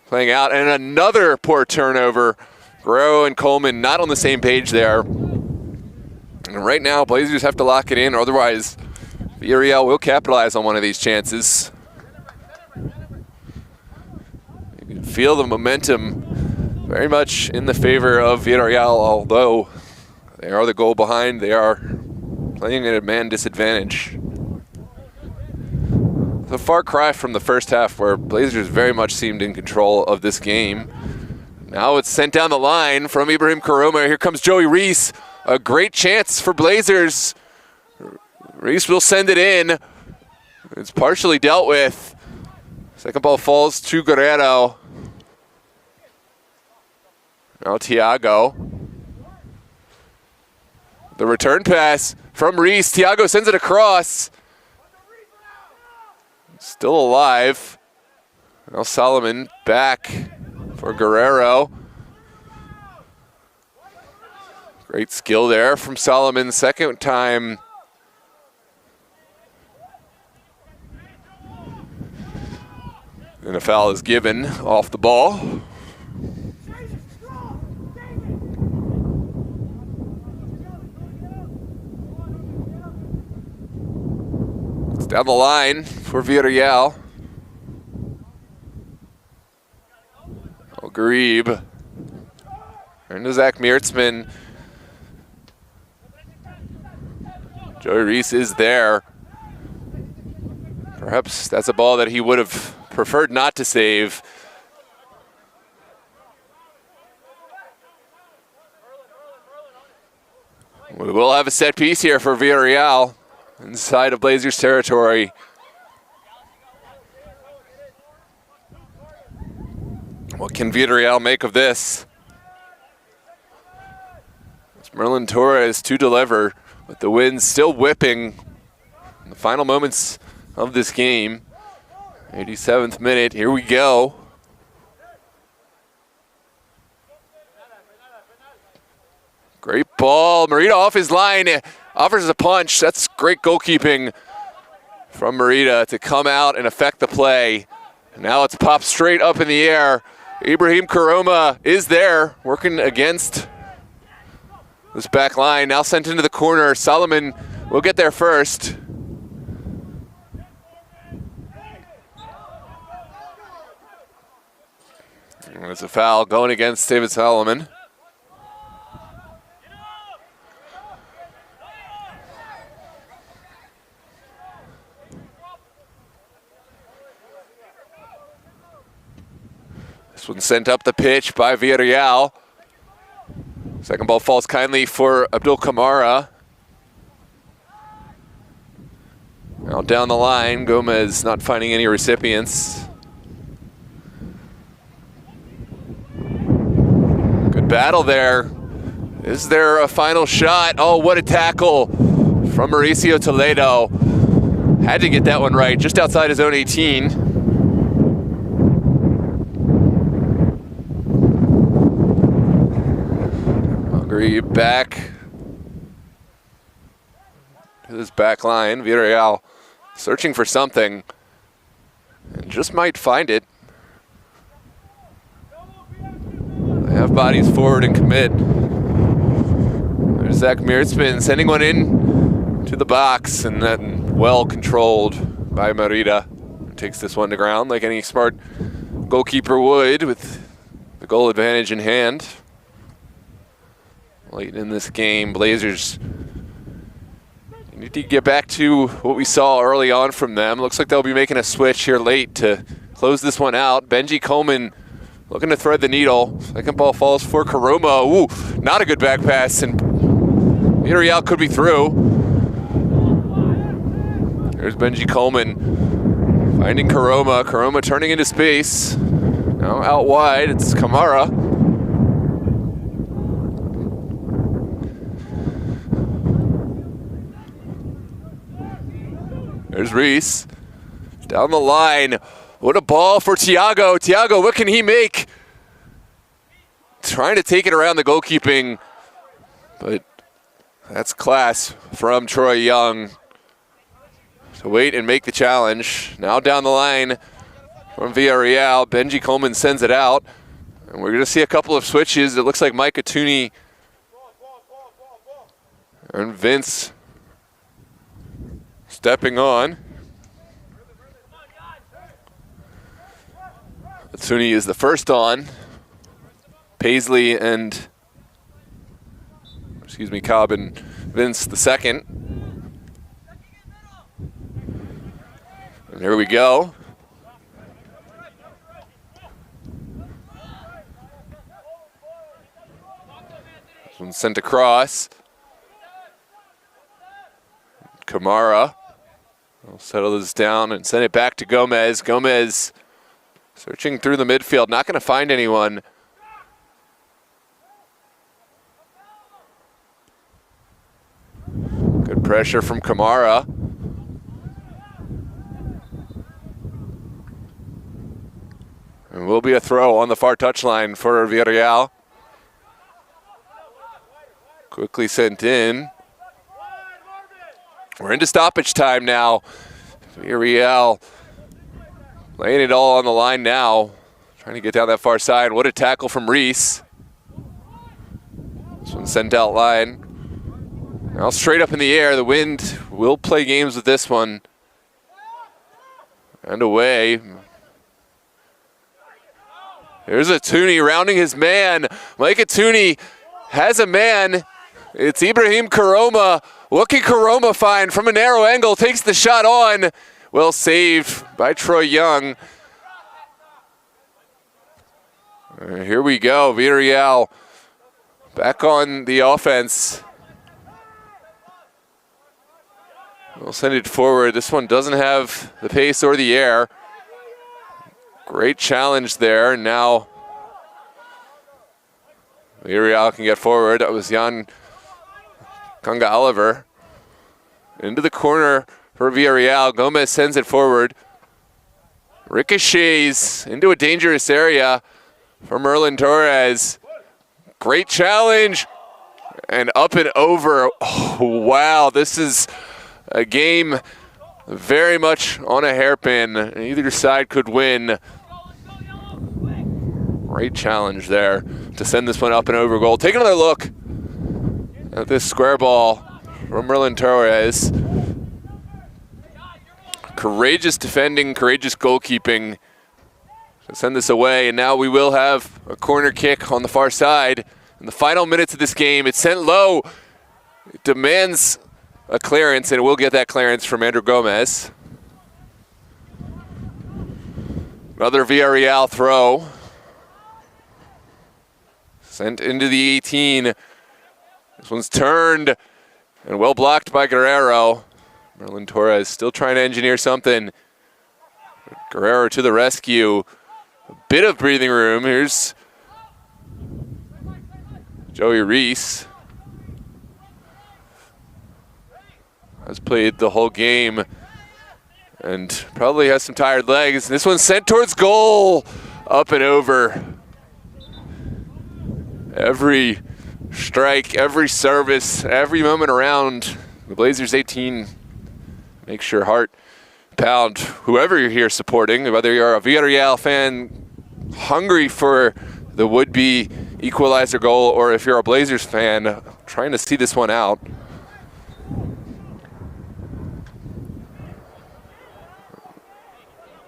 playing out, and another poor turnover. Guerrero and Coleman not on the same page there. And right now, Blazers have to lock it in, or otherwise Villareal will capitalize on one of these chances. You can feel the momentum very much in the favor of Villareal, although they are the goal behind. They are playing at a man disadvantage. It's a far cry from the first half where Blazers very much seemed in control of this game. Now it's sent down the line from Ibrahim Karoma. Here comes Joey Reese. A great chance for Blazers. Reese will send it in. It's partially dealt with. Second ball falls to Guerrero. Now Thiago. The return pass from Reese. Thiago sends it across. Still alive. Now Solomon back for Guerrero. Great skill there from Solomon. Second time And a foul is given off the ball. It's down the line for Villareal. Grebe. And Zach Meertzman. Joey Reese is there. Perhaps that's a ball that he would have preferred not to save. We will have a set piece here for Villareal inside of Blazers territory. What can Villareal make of this? It's Merlin Torres to deliver, with the wind still whipping in the final moments of this game. 87th minute, here we go. Great ball, Merida off his line, offers a punch. That's great goalkeeping from Merida to come out and affect the play. And now it's popped straight up in the air. Ibrahim Karoma is there, working against this back line. Now sent into the corner. Solomon will get there first. And it's a foul going against David Solomon. This one sent up the pitch by Villareal. Second ball falls kindly for Abdul Kamara. Now down the line, Gomez not finding any recipients. Good battle there. Is there a final shot? Oh, what a tackle from Mauricio Toledo. Had to get that one right, just outside his own 18. Back to this back line. Villareal searching for something and just might find it. They have bodies forward and commit. There's Zach Meertzman sending one in to the box, and then well controlled by Merida. Takes this one to ground like any smart goalkeeper would, with the goal advantage in hand. Late in this game, Blazers need to get back to what we saw early on from them. Looks like they'll be making a switch here late to close this one out. Benji Coleman looking to thread the needle. Second ball falls for Karoma. Ooh, not a good back pass, and Villareal could be through. There's Benji Coleman finding Karoma. Karoma turning into space. Now out wide, it's Kamara. There's Reese. Down the line. What a ball for Thiago. Thiago, what can he make? Trying to take it around the goalkeeping, but that's class from Troy Young to wait and make the challenge. Now down the line from Villareal. Benji Coleman sends it out. And we're going to see a couple of switches. It looks like Mike Atuni and Vince stepping on. Atuni is the first on. Paisley and, Cobb and Vince the second. And here we go. This one's sent across. Kamara will settle this down and send it back to Gomez. Gomez searching through the midfield, not going to find anyone. Good pressure from Kamara. And will be a throw on the far touchline for Villareal. Quickly sent in. We're into stoppage time now. Villareal Laying it all on the line now. Trying to get down that far side. What a tackle from Reese. This one sent out line. Now straight up in the air. The Wind will play games with this one. And away. Here's Atuni rounding his man. Mike Atuni has a man. It's Ibrahim Karoma. What can Karoma find from a narrow angle? Takes the shot on. Well saved by Troy Young. Here we go. Villareal back on the offense. We'll send it forward. This one doesn't have the pace or the air. Great challenge there. Now Villareal can get forward. That was Jan Kanga Oliver. Into the corner for Villareal. Gomez sends it forward. Ricochets into a dangerous area for Merlin Torres. Great challenge. And up and over. Oh, wow, this is a game very much on a hairpin. Either side could win. Great challenge there to send this one up and over goal. Take another look at this square ball from Merlin Torres. Courageous defending, courageous goalkeeping to send this away. And now we will have a corner kick on the far side. In the final minutes of this game, it's sent low. It demands a clearance, and it will get that clearance from Andrew Gomez. Another Villareal throw. Sent into the 18. This one's turned and well blocked by Guerrero. Merlin Torres still trying to engineer something. Guerrero to the rescue. A bit of breathing room. Here's Joey Reese. Has played the whole game and probably has some tired legs. This one's sent towards goal. Up and over. Every strike, every service, every moment around the Blazers 18 makes your heart pound. Whoever you're here supporting, whether you're a Villareal fan hungry for the would-be equalizer goal, or if you're a Blazers fan trying to see this one out.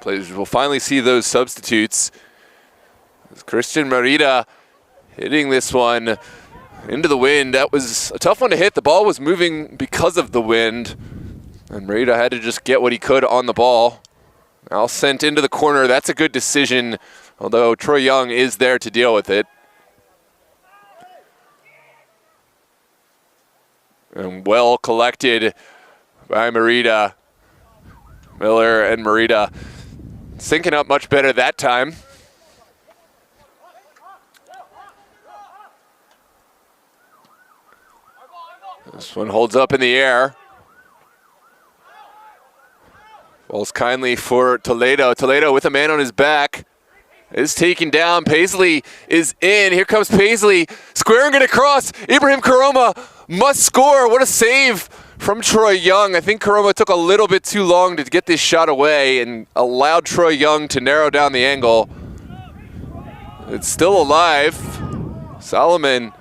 Blazers will finally see those substitutes. Christian Merida hitting this one into the wind. That was a tough one to hit. The ball was moving because of the wind, and Merida had to just get what he could on the ball. Now sent into the corner. That's a good decision, although Troy Young is there to deal with it. And well collected by Merida. Miller and Merida syncing up much better that time. This one holds up in the air. Falls kindly for Toledo. Toledo with a man on his back is taken down. Paisley is in. Here comes Paisley. Squaring it across. Ibrahim Karoma must score. What a save from Troy Young. I think Karoma took a little bit too long to get this shot away and allowed Troy Young to narrow down the angle. It's still alive. Solomon.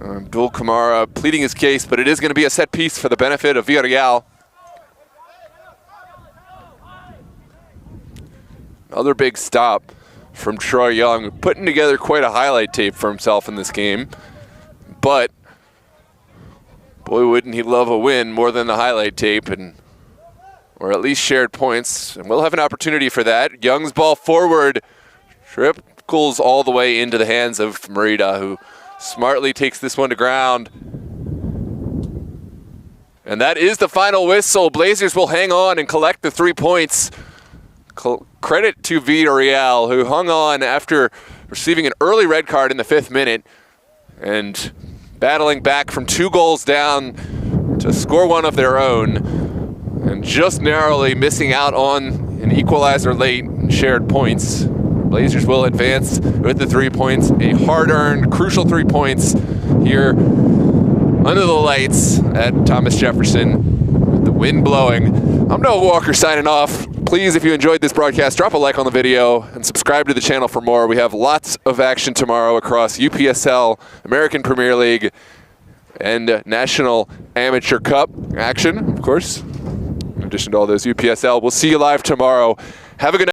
Abdul Kamara pleading his case, but it is going to be a set piece for the benefit of Villareal. Another big stop from Troy Young, putting together quite a highlight tape for himself in this game. But boy, wouldn't he love a win more than the highlight tape, or at least shared points. And we'll have an opportunity for that. Young's ball forward, trickles all the way into the hands of Merida, who smartly takes this one to ground. And that is the final whistle. Blazers will hang on and collect the 3 points. Credit to Villareal, who hung on after receiving an early red card in the 5th minute and battling back from 2 goals down to score one of their own, and just narrowly missing out on an equalizer late and shared points. Blazers will advance with the 3 points, a hard-earned, crucial 3 points here under the lights at Thomas Jefferson with the wind blowing. I'm Noah Walker signing off. Please, if you enjoyed this broadcast, drop a like on the video and subscribe to the channel for more. We have lots of action tomorrow across UPSL, American Premier League, and National Amateur Cup action, of course, in addition to all those UPSL. We'll see you live tomorrow. Have a good night.